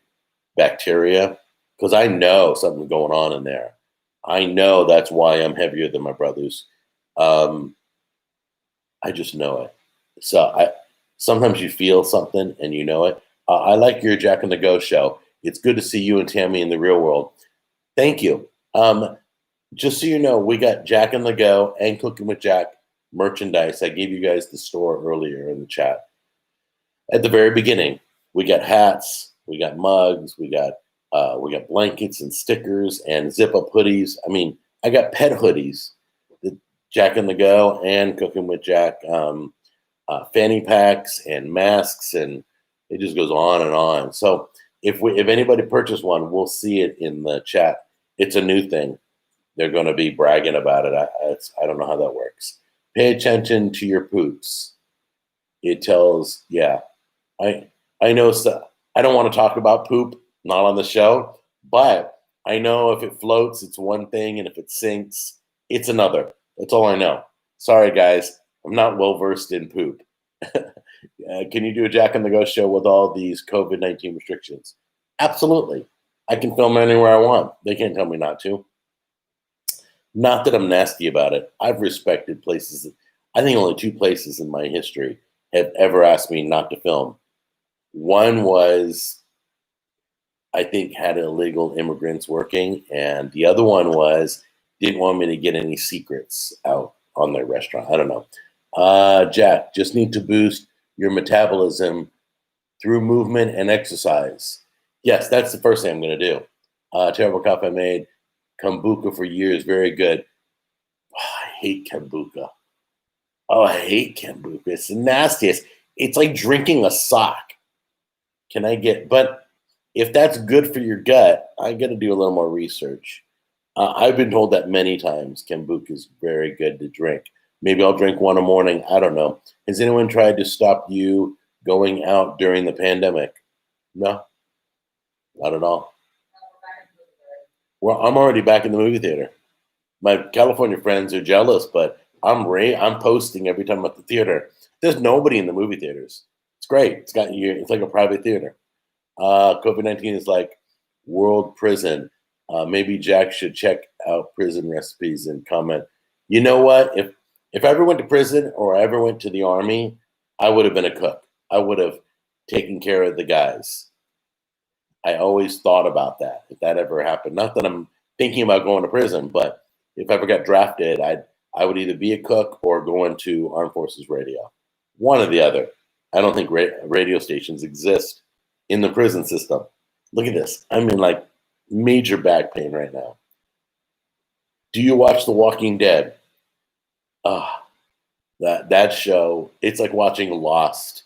[SPEAKER 1] bacteria? Because I know something's going on in there. I know that's why I'm heavier than my brothers. I just know it. So sometimes you feel something and you know it. I like your Jack and the Ghost show. It's good to see you and Tammy in the real world. Thank you. Just so you know, we got Jack and the Go and Cooking with Jack merchandise. I gave you guys the store earlier in the chat. At the very beginning, we got hats, we got mugs, we got blankets and stickers and zip-up hoodies. I mean, I got pet hoodies, the Jack and the Go and Cooking with Jack, fanny packs and masks, and it just goes on and on. So if anybody purchased one, we'll see it in the chat. It's a new thing. They're going to be bragging about it. I don't know how that works. Pay attention to your poops. It tells, yeah. I know. I don't want to talk about poop, not on the show, but I know if it floats, it's one thing, and if it sinks, it's another. That's all I know. Sorry, guys. I'm not well versed in poop. Can you do a Jack and the Ghost show with all these COVID-19 restrictions? Absolutely. I can film anywhere I want. They can't tell me not to. Not that I'm nasty about it. I've respected places. I think only 2 places in my history have ever asked me not to film. One was, I think, had illegal immigrants working, and the other one was didn't want me to get any secrets out on their restaurant. I don't know. Jack, just need to boost your metabolism through movement and exercise. Yes, that's the first thing I'm going to do. Terrible cop I made. Kombucha for years, very good. Oh, I hate kombucha. Oh, I hate kombucha. It's the nastiest. It's like drinking a sock. But if that's good for your gut, I got to do a little more research. I've been told that many times. Kombucha is very good to drink. Maybe I'll drink one in the morning. I don't know. Has anyone tried to stop you going out during the pandemic? No, not at all. Well, I'm already back in the movie theater. My California friends are jealous, but I'm posting every time I'm at the theater. There's nobody in the movie theaters. It's great. It's like a private theater. COVID-19 is like world prison. Maybe Jack should check out prison recipes and comment. You know what? If I ever went to prison or I ever went to the army, I would have been a cook. I would have taken care of the guys. I always thought about that. If that ever happened, not that I'm thinking about going to prison, but if I ever got drafted, I would either be a cook or go into Armed Forces Radio. One or the other. I don't think radio stations exist in the prison system. Look at this. I'm in like major back pain right now. Do you watch The Walking Dead? That show, it's like watching Lost.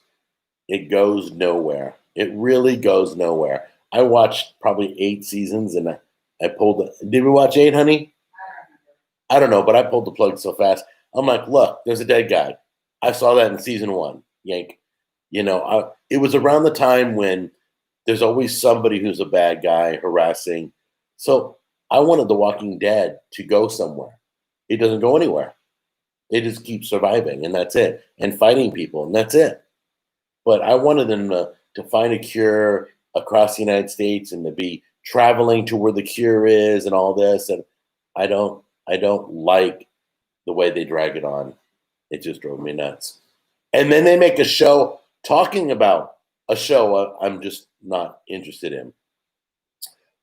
[SPEAKER 1] It goes nowhere. It really goes nowhere. I watched probably 8 seasons and I pulled it. Did we watch 8, honey? I don't know, but I pulled the plug so fast. I'm like, look, there's a dead guy. I saw that in season 1. Yank. It was around the time when there's always somebody who's a bad guy harassing. So I wanted The Walking Dead to go somewhere. It doesn't go anywhere. They just keep surviving, and that's it, and fighting people, and that's it. But I wanted them to find a cure across the United States and to be traveling to where the cure is and all this. And I don't like the way they drag it on. It just drove me nuts. And then they make a show talking about a show I'm just not interested in.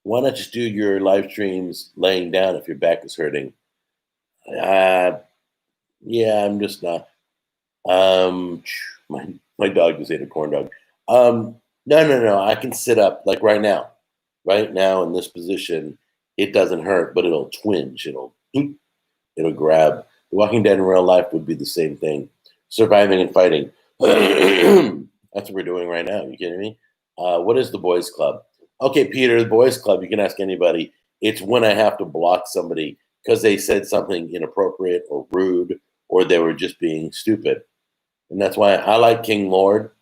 [SPEAKER 1] Why not just do your live streams laying down if your back is hurting? Yeah, I'm just not. My dog just ate a corn dog. No. I can sit up like right now. Right now in this position, it doesn't hurt, but it'll twinge. It'll grab. The Walking Dead in real life would be the same thing. Surviving and fighting. That's what we're doing right now. You kidding me? What is the boys club? Okay, Peter, the boys club, you can ask anybody. It's when I have to block somebody because they said something inappropriate or rude or they were just being stupid. And that's why I like King Lord.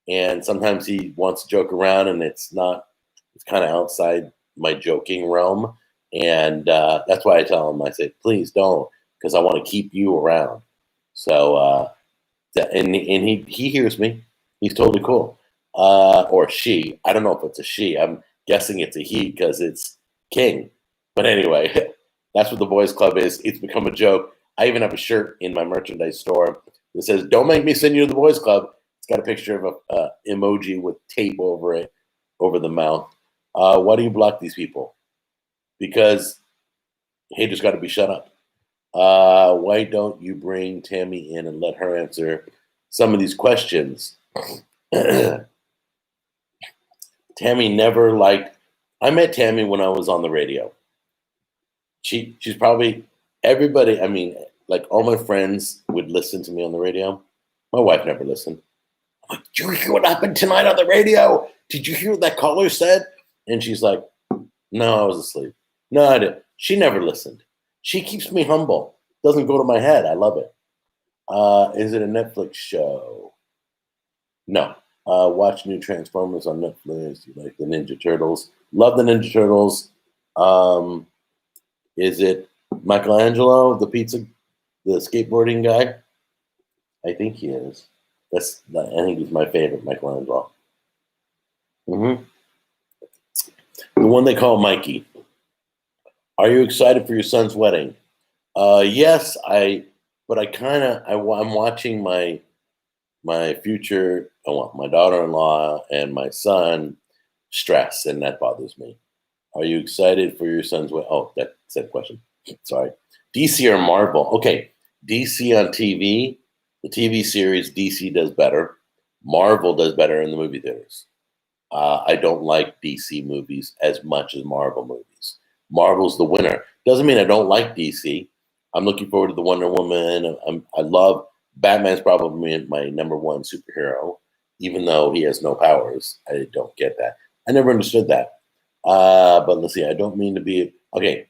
[SPEAKER 1] And sometimes he wants to joke around and it's kind of outside my joking realm. And that's why I tell him, I say, please don't, because I want to keep you around. So, and he hears me. He's totally cool. Or she. I don't know if it's a she. I'm guessing it's a he because it's King. But anyway, that's what the boys club is. It's become a joke. I even have a shirt in my merchandise store that says, don't make me send you to the boys club. It's got a picture of a emoji with tape over it, over the mouth. Why do you block these people? Because haters got to be shut up. Why don't you bring Tammy in and let her answer some of these questions? Tammy never liked. I met Tammy when I was on the radio. She's probably everybody. I mean, like all my friends would listen to me on the radio. My wife never listened. I'm like, did you hear what happened tonight on the radio? Did you hear what that caller said? And she's like, no, I was asleep. No, I didn't. She never listened. She keeps me humble. Doesn't go to my head. I love it. Is it a Netflix show? No. Watch new Transformers on Netflix. You like the Ninja Turtles? Love the Ninja Turtles. Is it Michelangelo, the skateboarding guy? I think he is. I think he's my favorite, Michelangelo. The one they call Mikey. Are you excited for your son's wedding? Yes, I'm watching my future, my daughter-in-law and my son stress, and that bothers me. Are you excited for your son's wedding? Oh, that's that question. Sorry. DC or Marvel? Okay, DC on TV, the TV series DC does better. Marvel does better in the movie theaters. I don't like DC movies as much as Marvel movies. Marvel's the winner. Doesn't mean I don't like DC. I'm looking forward to the Wonder Woman. I love Batman's probably my number one superhero, even though he has no powers. I don't get that. I never understood that. But let's see. I don't mean to be okay.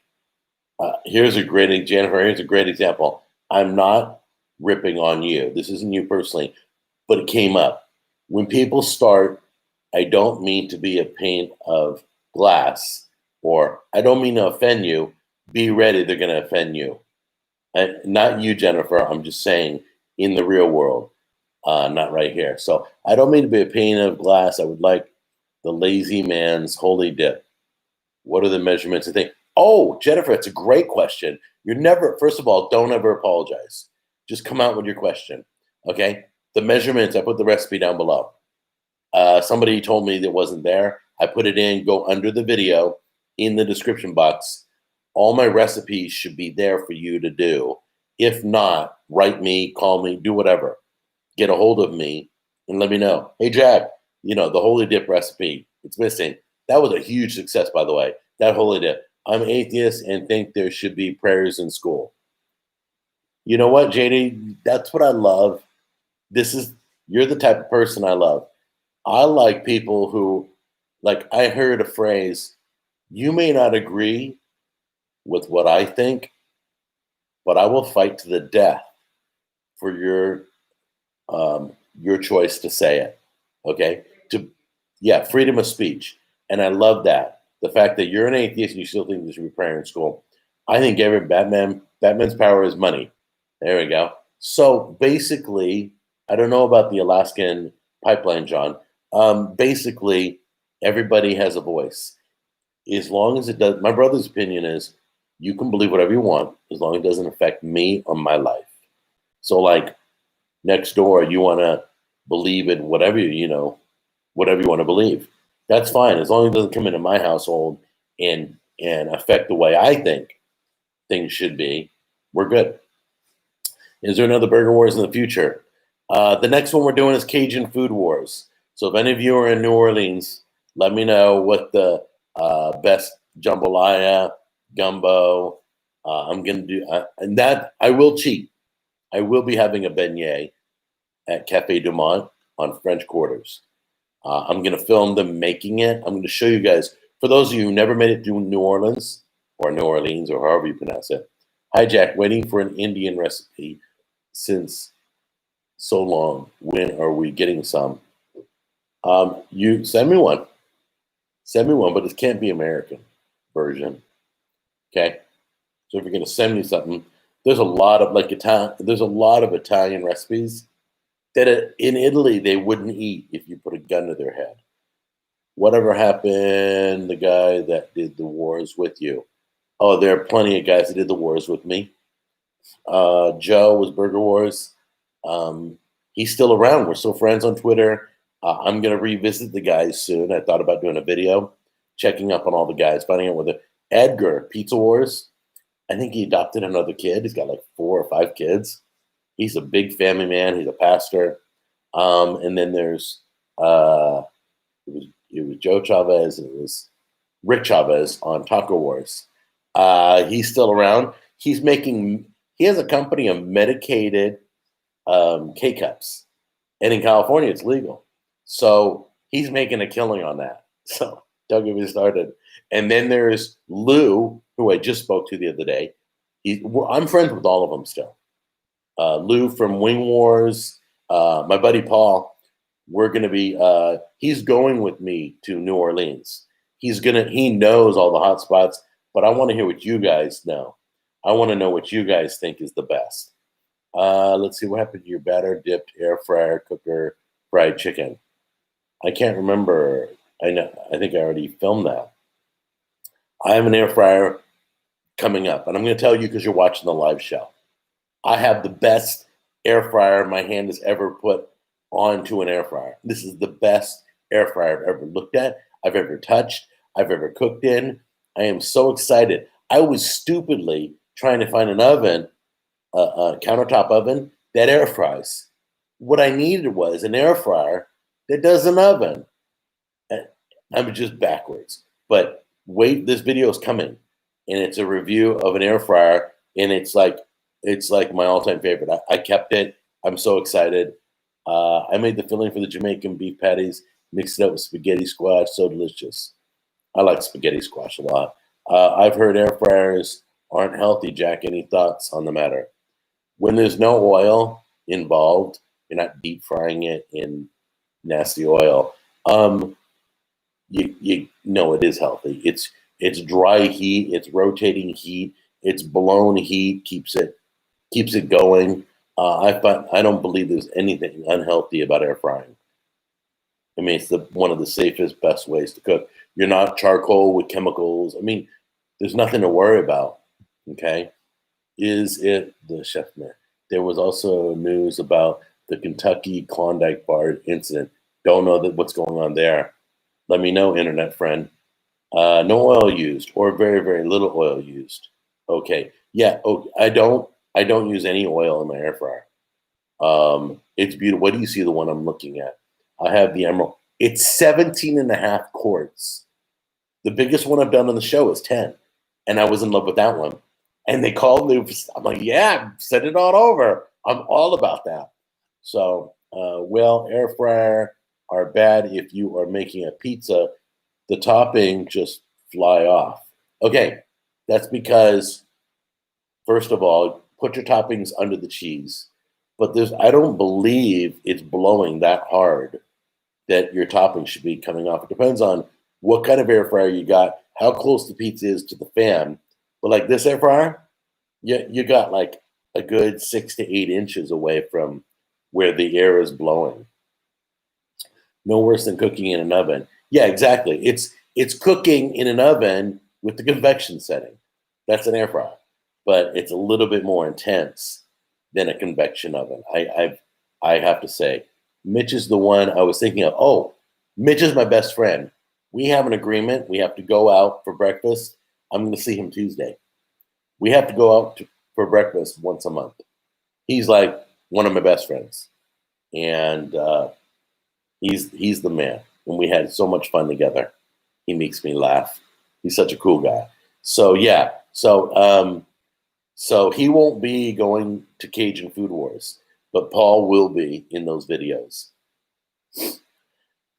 [SPEAKER 1] Here's a great Jennifer. Here's a great example. I'm not ripping on you. This isn't you personally, but it came up when people start. I don't mean to be a pane of glass, or I don't mean to offend you. Be ready, they're going to offend you. And not you, Jennifer. I'm just saying in the real world, not right here. So I don't mean to be a pane of glass. I would like the lazy man's holy dip. What are the measurements and things? Oh, Jennifer, it's a great question. You're never, first of all, don't ever apologize. Just come out with your question. Okay. The measurements, I put the recipe down below. Somebody told me that wasn't there. I put it in, go under the video in the description box. All my recipes should be there for you to do. If not, write me, call me, do whatever. Get a hold of me and let me know. Hey, Jack, the holy dip recipe, it's missing. That was a huge success, by the way. That holy dip. I'm atheist and think there should be prayers in school. You know what, JD? That's what I love. You're the type of person I love. I like people who, like, I heard a phrase, you may not agree with what I think, but I will fight to the death for your choice to say it. Okay? Freedom of speech. And I love that. The fact that you're an atheist and you still think there should be prayer in school. I think Batman's power is money. There we go. So basically, I don't know about the Alaskan pipeline, John. Basically, everybody has a voice. As long as it does, my brother's opinion is you can believe whatever you want as long as it doesn't affect me or my life. So, like, next door, you want to believe in whatever you want to believe. That's fine as long as it doesn't come into my household and affect the way I think things should be. We're good. Is there another Burger Wars in the future? The next one we're doing is Cajun Food Wars. So if any of you are in New Orleans, let me know what the best jambalaya, gumbo. I'm going to do, and that I will cheat. I will be having a beignet at Cafe Du Monde on French Quarters. I'm going to film them making it. I'm going to show you guys. For those of you who never made it to New Orleans or however you pronounce it. Hi, Jack. Waiting for an Indian recipe since so long. When are we getting some? You send me one. Send me one, but it can't be American version. Okay. So if you're going to send me something, there's a lot of Italian recipes that in Italy they wouldn't eat if you put a gun to their head. Whatever happened, the guy that did the wars with you? Oh, there are plenty of guys that did the wars with me. Joe was Burger Wars. He's still around. We're still friends on Twitter. I'm going to revisit the guys soon. I thought about doing a video, checking up on all the guys, finding out whether Edgar, Pizza Wars, I think he adopted another kid. He's got like 4 or 5 kids. He's a big family man. He's a pastor. And then there's it was Joe Chavez and it was Rick Chavez on Taco Wars. He's still around. He has a company of medicated K-cups. And in California, it's legal. So he's making a killing on that. So don't get me started. And then there's Lou, who I just spoke to the other day. I'm friends with all of them still. Lou from Wing Wars, my buddy Paul. We're going to be, he's going with me to New Orleans. He knows all the hot spots, but I want to hear what you guys know. I want to know what you guys think is the best. Let's see, what happened to your batter dipped air fryer cooker fried chicken? I can't remember. I think I already filmed that. I have an air fryer coming up, and I'm going to tell you because you're watching the live show. I have the best air fryer my hand has ever put onto an air fryer. This is the best air fryer I've ever looked at, I've ever touched, I've ever cooked in. I am so excited. I was stupidly trying to find an oven, a countertop oven that air fries. What I needed was an air fryer that does an oven. I'm just backwards. But wait, this video is coming, and it's a review of an air fryer, and it's like my all-time favorite. I kept it. I'm so excited. I made the filling for the Jamaican beef patties, mixed it up with spaghetti squash. So delicious. I like spaghetti squash a lot. I've heard air fryers aren't healthy. Jack, any thoughts on the matter? When there's no oil involved, you're not deep frying it in nasty oil. You know it is healthy. It's dry heat, it's rotating heat, it's blown heat, keeps it going. I don't believe there's anything unhealthy about air frying. I mean, it's one of the safest, best ways to cook. You're not charcoal with chemicals. I mean, there's nothing to worry about. Okay, is it the chef man? There was also news about the Kentucky Klondike bar incident. Don't know what's going on there. Let me know, internet friend. No oil used, or very, very little oil used. Okay, yeah. Oh, I don't use any oil in my air fryer. It's beautiful. What do you see? The one I'm looking at. I have the Emerald. It's 17 and a half quarts. The biggest one I've done on the show is 10, and I was in love with that one. And they called me. I'm like, yeah, send it on over. I'm all about that. So, well, air fryer are bad if you are making a pizza. The topping just fly off. Okay, that's because, first of all, put your toppings under the cheese. But I don't believe it's blowing that hard that your topping should be coming off. It depends on what kind of air fryer you got, how close the pizza is to the fan. But like this air fryer, you got like a good 6 to 8 inches away from where the air is blowing. No worse than cooking in an oven. Yeah, exactly. It's cooking in an oven with the convection setting. That's an air fryer, but it's a little bit more intense than a convection oven. I have to say, Mitch is the one I was thinking of. Oh, Mitch is my best friend. We have an agreement. We have to go out for breakfast. I'm going to see him Tuesday. We have to go out for breakfast once a month. He's like one of my best friends, and he's the man. And we had so much fun together. He makes me laugh. He's such a cool guy. So yeah. So he won't be going to Cajun Food Wars, but Paul will be in those videos.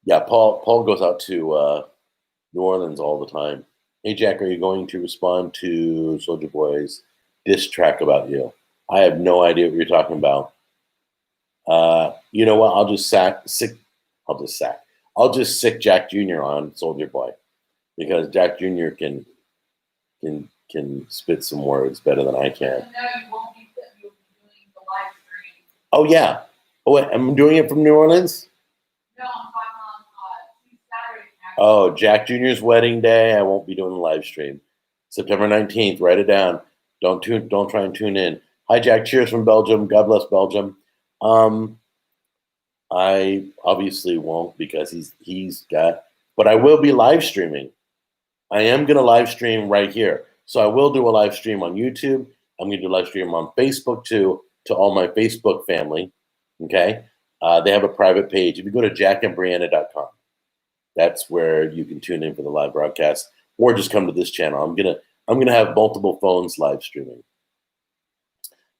[SPEAKER 1] Yeah, Paul goes out to New Orleans all the time. Hey, Jack, are you going to respond to Soldier Boy's diss track about you? I have no idea what you're talking about. You know what? I'll just sick Jack Jr. on Soldier Boy, because Jack Jr. can spit some words better than I can.
[SPEAKER 2] No, you won't be doing the live stream.
[SPEAKER 1] Oh yeah. Oh wait, I'm doing it from New Orleans?
[SPEAKER 2] No, I'm talking on Saturday.
[SPEAKER 1] Oh, Jack Jr.'s wedding day. I won't be doing the live stream. September 19th. Write it down. Don't try and tune in. Hi, Jack. Cheers from Belgium. God bless Belgium. I obviously won't, because he's got, but I will be live streaming. I am going to live stream right here. So I will do a live stream on YouTube. I'm going to do a live stream on Facebook too, to all my Facebook family. Okay. They have a private page. If you go to jackandbrianna.com, that's where you can tune in for the live broadcast, or just come to this channel. I'm gonna have multiple phones live streaming.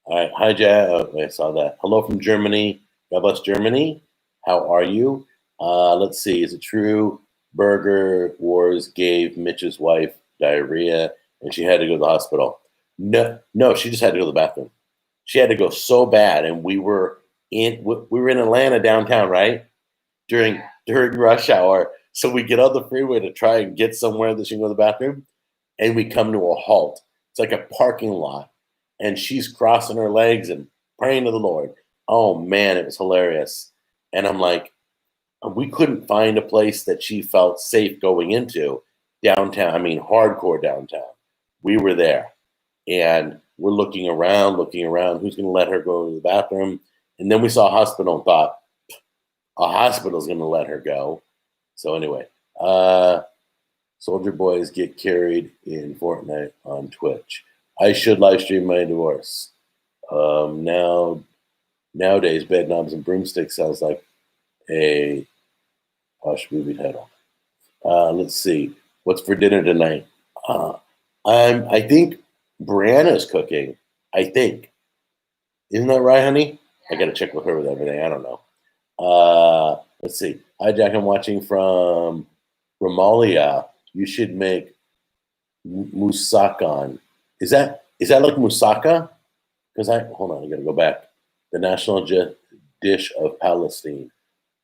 [SPEAKER 1] All right, hi Jack. Oh, I saw that. Hello from Germany. God bless Germany. How are you? Let's see. Is it true Burger Wars gave Mitch's wife diarrhea and she had to go to the hospital? No, she just had to go to the bathroom. She had to go so bad, and we were in Atlanta downtown, right? During rush hour. So we get on the freeway to try and get somewhere that she can go to the bathroom, and we come to a halt. It's like a parking lot, and she's crossing her legs and praying to the Lord. Oh man, it was hilarious. And I'm like, we couldn't find a place that she felt safe going into downtown. I mean, hardcore downtown. We were there, and we're looking around. Who's going to let her go to the bathroom? And then we saw a hospital and thought, a hospital's going to let her go. So anyway, Soldier Boys get carried in Fortnite on Twitch. I should live stream my divorce. Nowadays, Bed Knobs and Broomsticks sounds like a posh movie title. Let's see. What's for dinner tonight? Uh, I think Brianna's cooking. I think. Isn't that right, honey? I got to check with her with everything. I don't know. Let's see. Hi, Jack. I'm watching from Romalia. You should make moussaka. Is that like moussaka? Because hold on. I got to go back. The national dish of Palestine.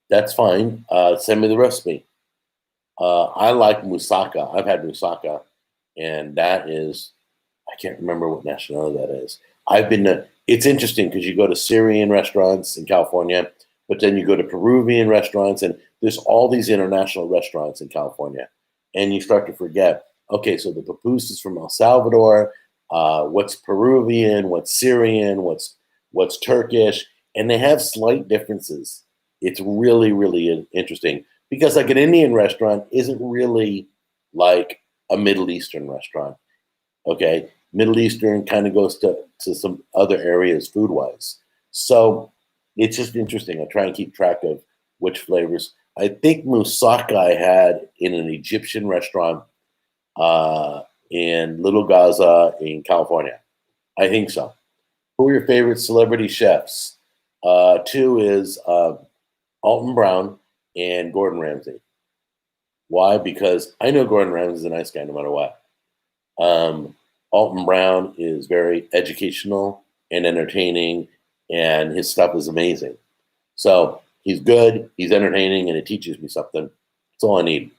[SPEAKER 1] That's fine. Send me the recipe. I like moussaka. I've had moussaka, and that is, I can't remember what nationality that is. I've been to, it's interesting because you go to Syrian restaurants in California, but then you go to Peruvian restaurants, and there's all these international restaurants in California. And you start to forget, okay, so the papoose is from El Salvador. What's Peruvian? What's Syrian? What's Turkish? And they have slight differences. It's really, really interesting because like an Indian restaurant isn't really like a Middle Eastern restaurant. Okay, Middle Eastern kind of goes to some other areas food wise. So it's just interesting. I try and keep track of which flavors. I think moussaka I had in an Egyptian restaurant in Little Gaza in California. I think so. Who are your favorite celebrity chefs? Two is Alton Brown and Gordon Ramsay. Why? Because I know Gordon Ramsay is a nice guy no matter what. Alton Brown is very educational and entertaining, and his stuff is amazing. So he's good, he's entertaining, and it teaches me something. That's all I need.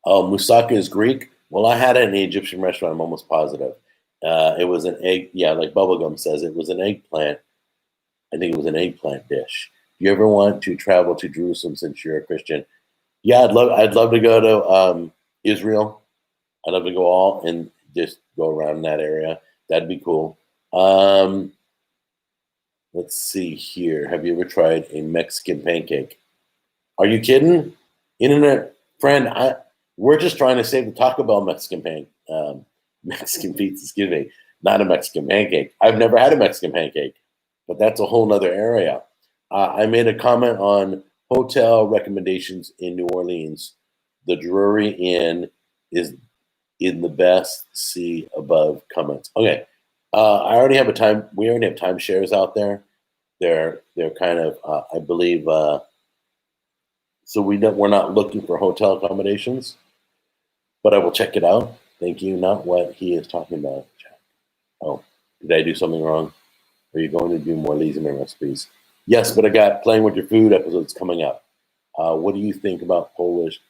[SPEAKER 1] Moussaka is Greek. Well, I had it in the Egyptian restaurant, I'm almost positive. It was an egg, yeah, like Bubblegum says, it was an eggplant. I think it was an eggplant dish. Do you ever want to travel to Jerusalem since you're a Christian? Yeah, I'd love to go to Israel. I'd love to go all and just go around that area. That'd be cool. Let's see here. Have you ever tried a Mexican pancake? Are you kidding? Internet friend, we're just trying to save the Taco Bell Mexican pizza, excuse me, not a Mexican pancake. I've never had a Mexican pancake, but that's a whole nother area. I made a comment on hotel recommendations in New Orleans. The Drury Inn is in the best. See above comments. Okay, we already have timeshares out there. They're kind of I believe. So we're not looking for hotel accommodations, but I will check it out. Thank you. Not what he is talking about. Oh, did I do something wrong? Are you going to do more lazy man recipes? Yes, but I got playing with your food episodes coming up. What do you think about Polish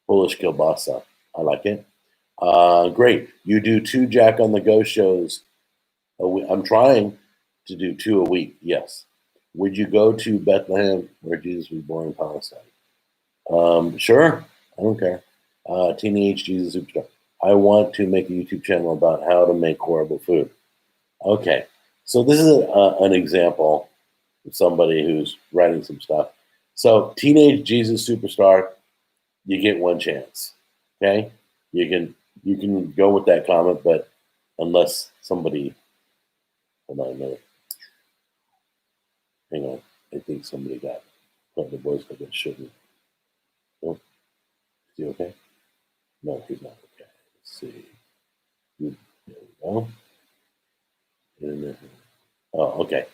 [SPEAKER 1] kielbasa? I like it. Great. You do 2 Jack on the Go shows. I'm trying to do 2 a week. Yes. Would you go to Bethlehem where Jesus was born in Palestine? Sure. I don't care. Teenage Jesus Superstar. I want to make a YouTube channel about how to make horrible food. Okay. So this is an example of somebody who's writing some stuff. So Teenage Jesus Superstar, you get one chance. Okay. You can go with that comment, but unless somebody, hold on a minute. Hang on. I think somebody got put in the voice like it shouldn't. Oh, is he okay? No, he's not okay. Let's see. There we go. Oh, okay.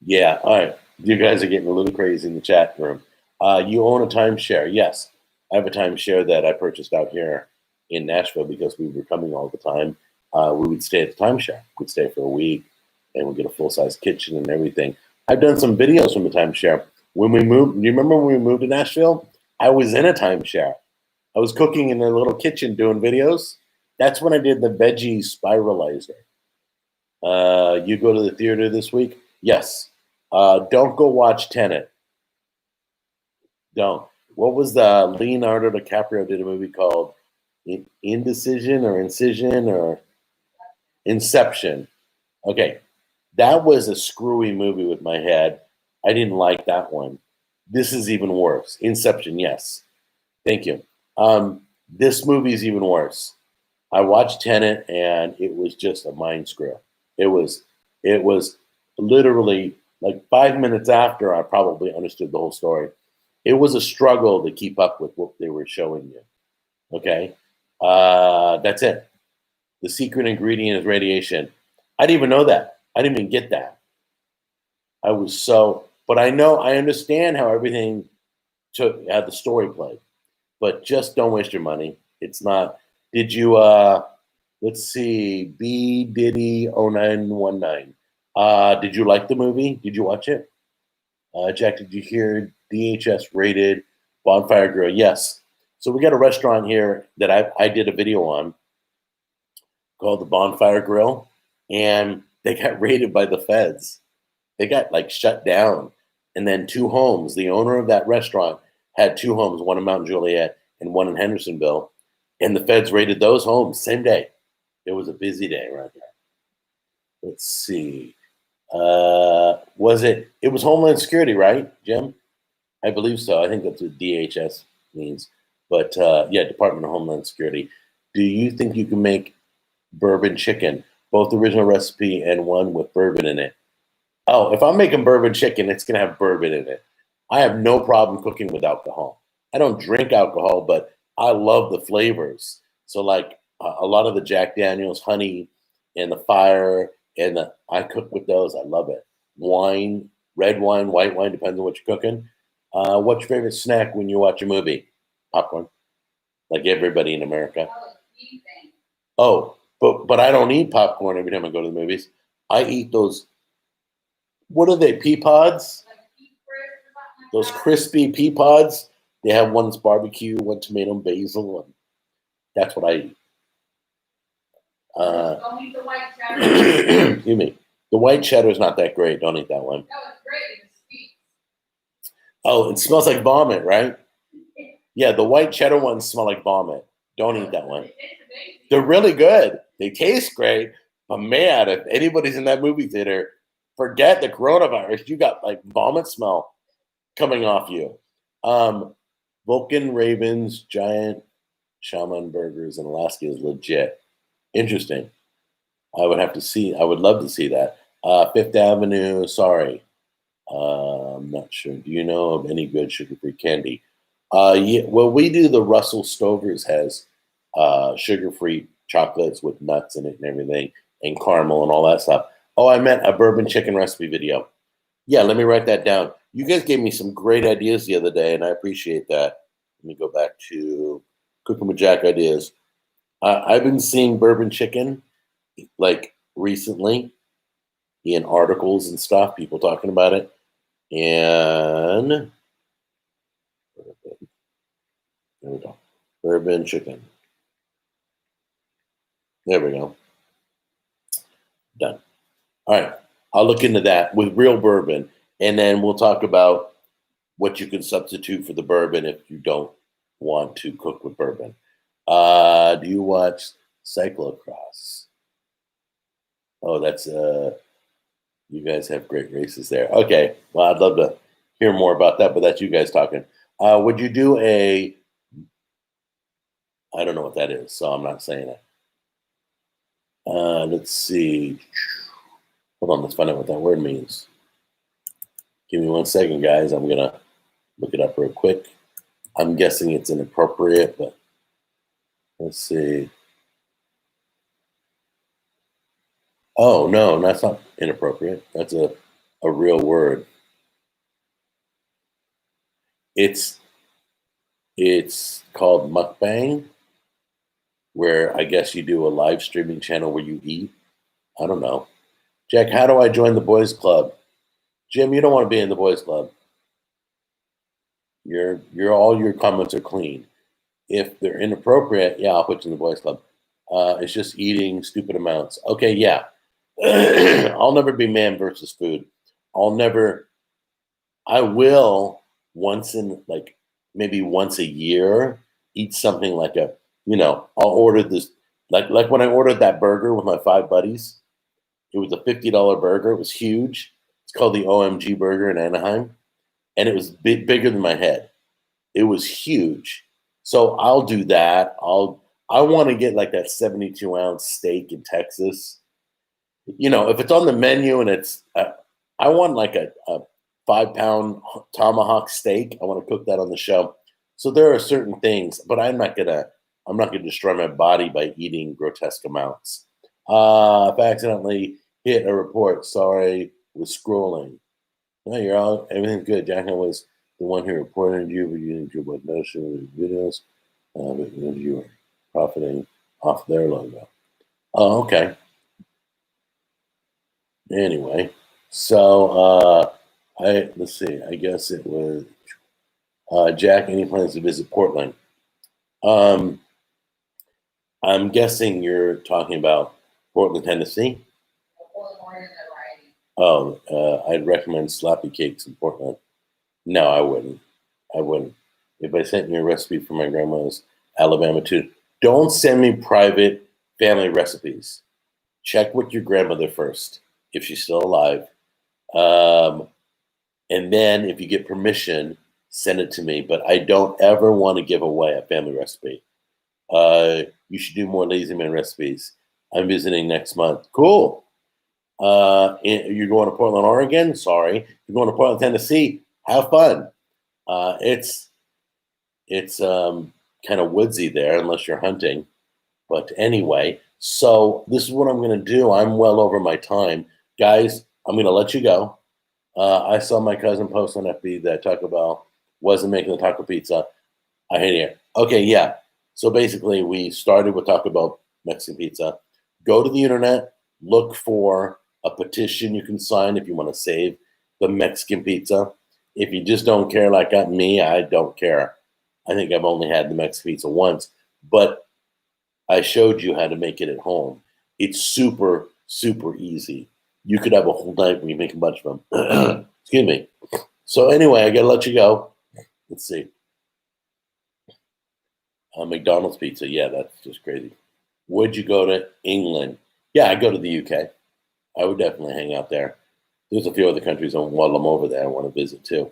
[SPEAKER 1] Yeah, all right. You guys are getting a little crazy in the chat room. You own a timeshare. Yes. I have a timeshare that I purchased out here in Nashville because we were coming all the time. We would stay at the timeshare. We'd stay for a week and we'd get a full-size kitchen and everything. I've done some videos from the timeshare. When we moved, do you remember when we moved to Nashville? I was in a timeshare. I was cooking in a little kitchen doing videos. That's when I did the veggie spiralizer. You go to the theater this week? Yes. Don't go watch Tenet. Don't. What was the Leonardo DiCaprio did a movie called Indecision or Incision or Inception? Okay. That was a screwy movie with my head. I didn't like that one. This is even worse. Inception, yes. Thank you. This movie is even worse. I watched Tenet and it was just a mind screw. It was literally like 5 minutes after I probably understood the whole story. It was a struggle to keep up with what they were showing you. Okay, that's it. The secret ingredient is radiation. I didn't even know that. I didn't even get that. But I understand how everything how the story played. But just don't waste your money. It's not. Did you? Let's see. B Diddy 0919. Did you like the movie? Did you watch it? Jack, did you hear DHS rated Bonfire Grill? Yes. So we got a restaurant here that I did a video on called the Bonfire Grill, and they got raided by the feds. They got like shut down. And then 2 homes. The owner of that restaurant had 2 homes, one in Mount Juliet and one in Hendersonville. And the feds raided those homes same day. It was a busy day right there. Let's see. It was Homeland Security, right, Jim? I believe so. I think that's what DHS means. But yeah, Department of Homeland Security. Do you think you can make bourbon chicken, both the original recipe and one with bourbon in it? Oh, if I'm making bourbon chicken, it's going to have bourbon in it. I have no problem cooking with alcohol. I don't drink alcohol, but I love the flavors. So like a lot of the Jack Daniels, honey, and the fire, and I cook with those. I love it. Wine, red wine, white wine, depends on what you're cooking. What's your favorite snack when you watch a movie? Popcorn, like everybody in America. Oh, but I don't eat popcorn every time I go to the movies. I eat those. What are they? Pea pods? Those crispy pea pods. They have one's barbecue, one tomato and basil, and that's what I eat.
[SPEAKER 2] Don't eat the white cheddar.
[SPEAKER 1] Excuse me. The white cheddar is not that great. Don't eat that one.
[SPEAKER 2] No, it's great. It's sweet.
[SPEAKER 1] Oh, it smells like vomit, right? Yeah, the white cheddar ones smell like vomit. Don't eat that one. They're really good. They taste great. But man, if anybody's in that movie theater, forget the coronavirus. You got like vomit smell coming off you. Vulcan Ravens, Giant Shaman Burgers in Alaska is legit. Interesting. I would love to see that. Fifth Avenue, sorry. I'm not sure. Do you know of any good sugar-free candy? Yeah, well, we do the Russell Stover's has sugar-free chocolates with nuts in it and everything, and caramel and all that stuff. Oh, I meant a bourbon chicken recipe video. Yeah, let me write that down. You guys gave me some great ideas the other day, and I appreciate that. Let me go back to Cooking with Jack ideas. I've been seeing bourbon chicken like recently in articles and stuff, people talking about it. And there we go. Bourbon chicken. There we go. Done. All right. I'll look into that with real bourbon. And then we'll talk about what you can substitute for the bourbon if you don't want to cook with bourbon. Do you watch cyclocross? Oh, that's you guys have great races there. Okay. Well, I'd love to hear more about that, but that's you guys talking. Would you do I don't know what that is, so I'm not saying it. Let's see. Hold on, let's find out what that word means. Give me 1 second, guys. I'm gonna look it up real quick. I'm guessing it's inappropriate, but let's see. Oh no, that's not inappropriate. That's a real word. It's called mukbang, where I guess you do a live streaming channel where you eat. I don't know. Jack, how do I join the boys club? Jim, you don't want to be in the boys club. All your comments are clean. If they're inappropriate, yeah, I'll put you in the boys club. It's just eating stupid amounts. Okay, yeah. I'll never be man versus food. I will maybe once a year eat something like I'll order this, like when I ordered that burger with my 5 buddies. It was a $50 burger. It was huge. It's called the OMG Burger in Anaheim. And it was bigger than my head. It was huge. So I'll do that. I want to get like that 72-ounce steak in Texas. If it's on the menu and it's, I want like a 5-pound tomahawk steak. I want to cook that on the show. So there are certain things, but I'm not gonna destroy my body by eating grotesque amounts. If I accidentally hit a report, sorry, was scrolling. No, everything's good. Jacqueline was the one who reported you, but you didn't do what notion videos, but you were profiting off their logo. Oh, okay. Anyway, so let's see. I guess it was Jack. Any plans to visit Portland? I'm guessing you're talking about Portland, Tennessee. Oh, I'd recommend sloppy cakes in Portland. No, I wouldn't. I wouldn't. If I sent you a recipe from my grandma's Alabama too, don't send me private family recipes. Check with your grandmother first, if she's still alive. And then if you get permission, send it to me. But I don't ever want to give away a family recipe. You should do more Lazy Man recipes. I'm visiting next month. Cool. You're going to Portland, Oregon? Sorry. You're going to Portland, Tennessee? Have fun. It's kind of woodsy there unless you're hunting. But anyway, so this is what I'm going to do. I'm well over my time. Guys, I'm going to let you go. I saw my cousin post on FB that Taco Bell wasn't making the taco pizza. I hate it. Okay, yeah. So basically, we started with Taco Bell Mexican pizza. Go to the internet, look for a petition you can sign if you want to save the Mexican pizza. If you just don't care like me, I don't care. I think I've only had the Mexican pizza once, but I showed you how to make it at home. It's super, super easy. You could have a whole night when you make a bunch of them. Excuse me. So anyway, I got to let you go. Let's see. McDonald's pizza. Yeah, that's just crazy. Would you go to England? Yeah, I go to the UK. I would definitely hang out there. There's a few other countries while I'm over there I want to visit too.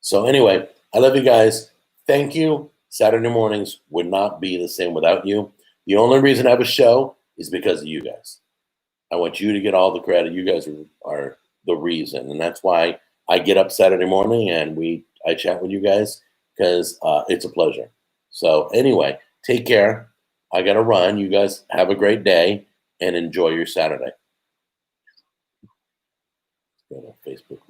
[SPEAKER 1] So anyway, I love you guys. Thank you. Saturday mornings would not be the same without you. The only reason I have a show is because of you guys. I want you to get all the credit. You guys are the reason. And that's why I get up Saturday morning and I chat with you guys because it's a pleasure. So anyway, take care. I got to run. You guys have a great day and enjoy your Saturday. Go to Facebook.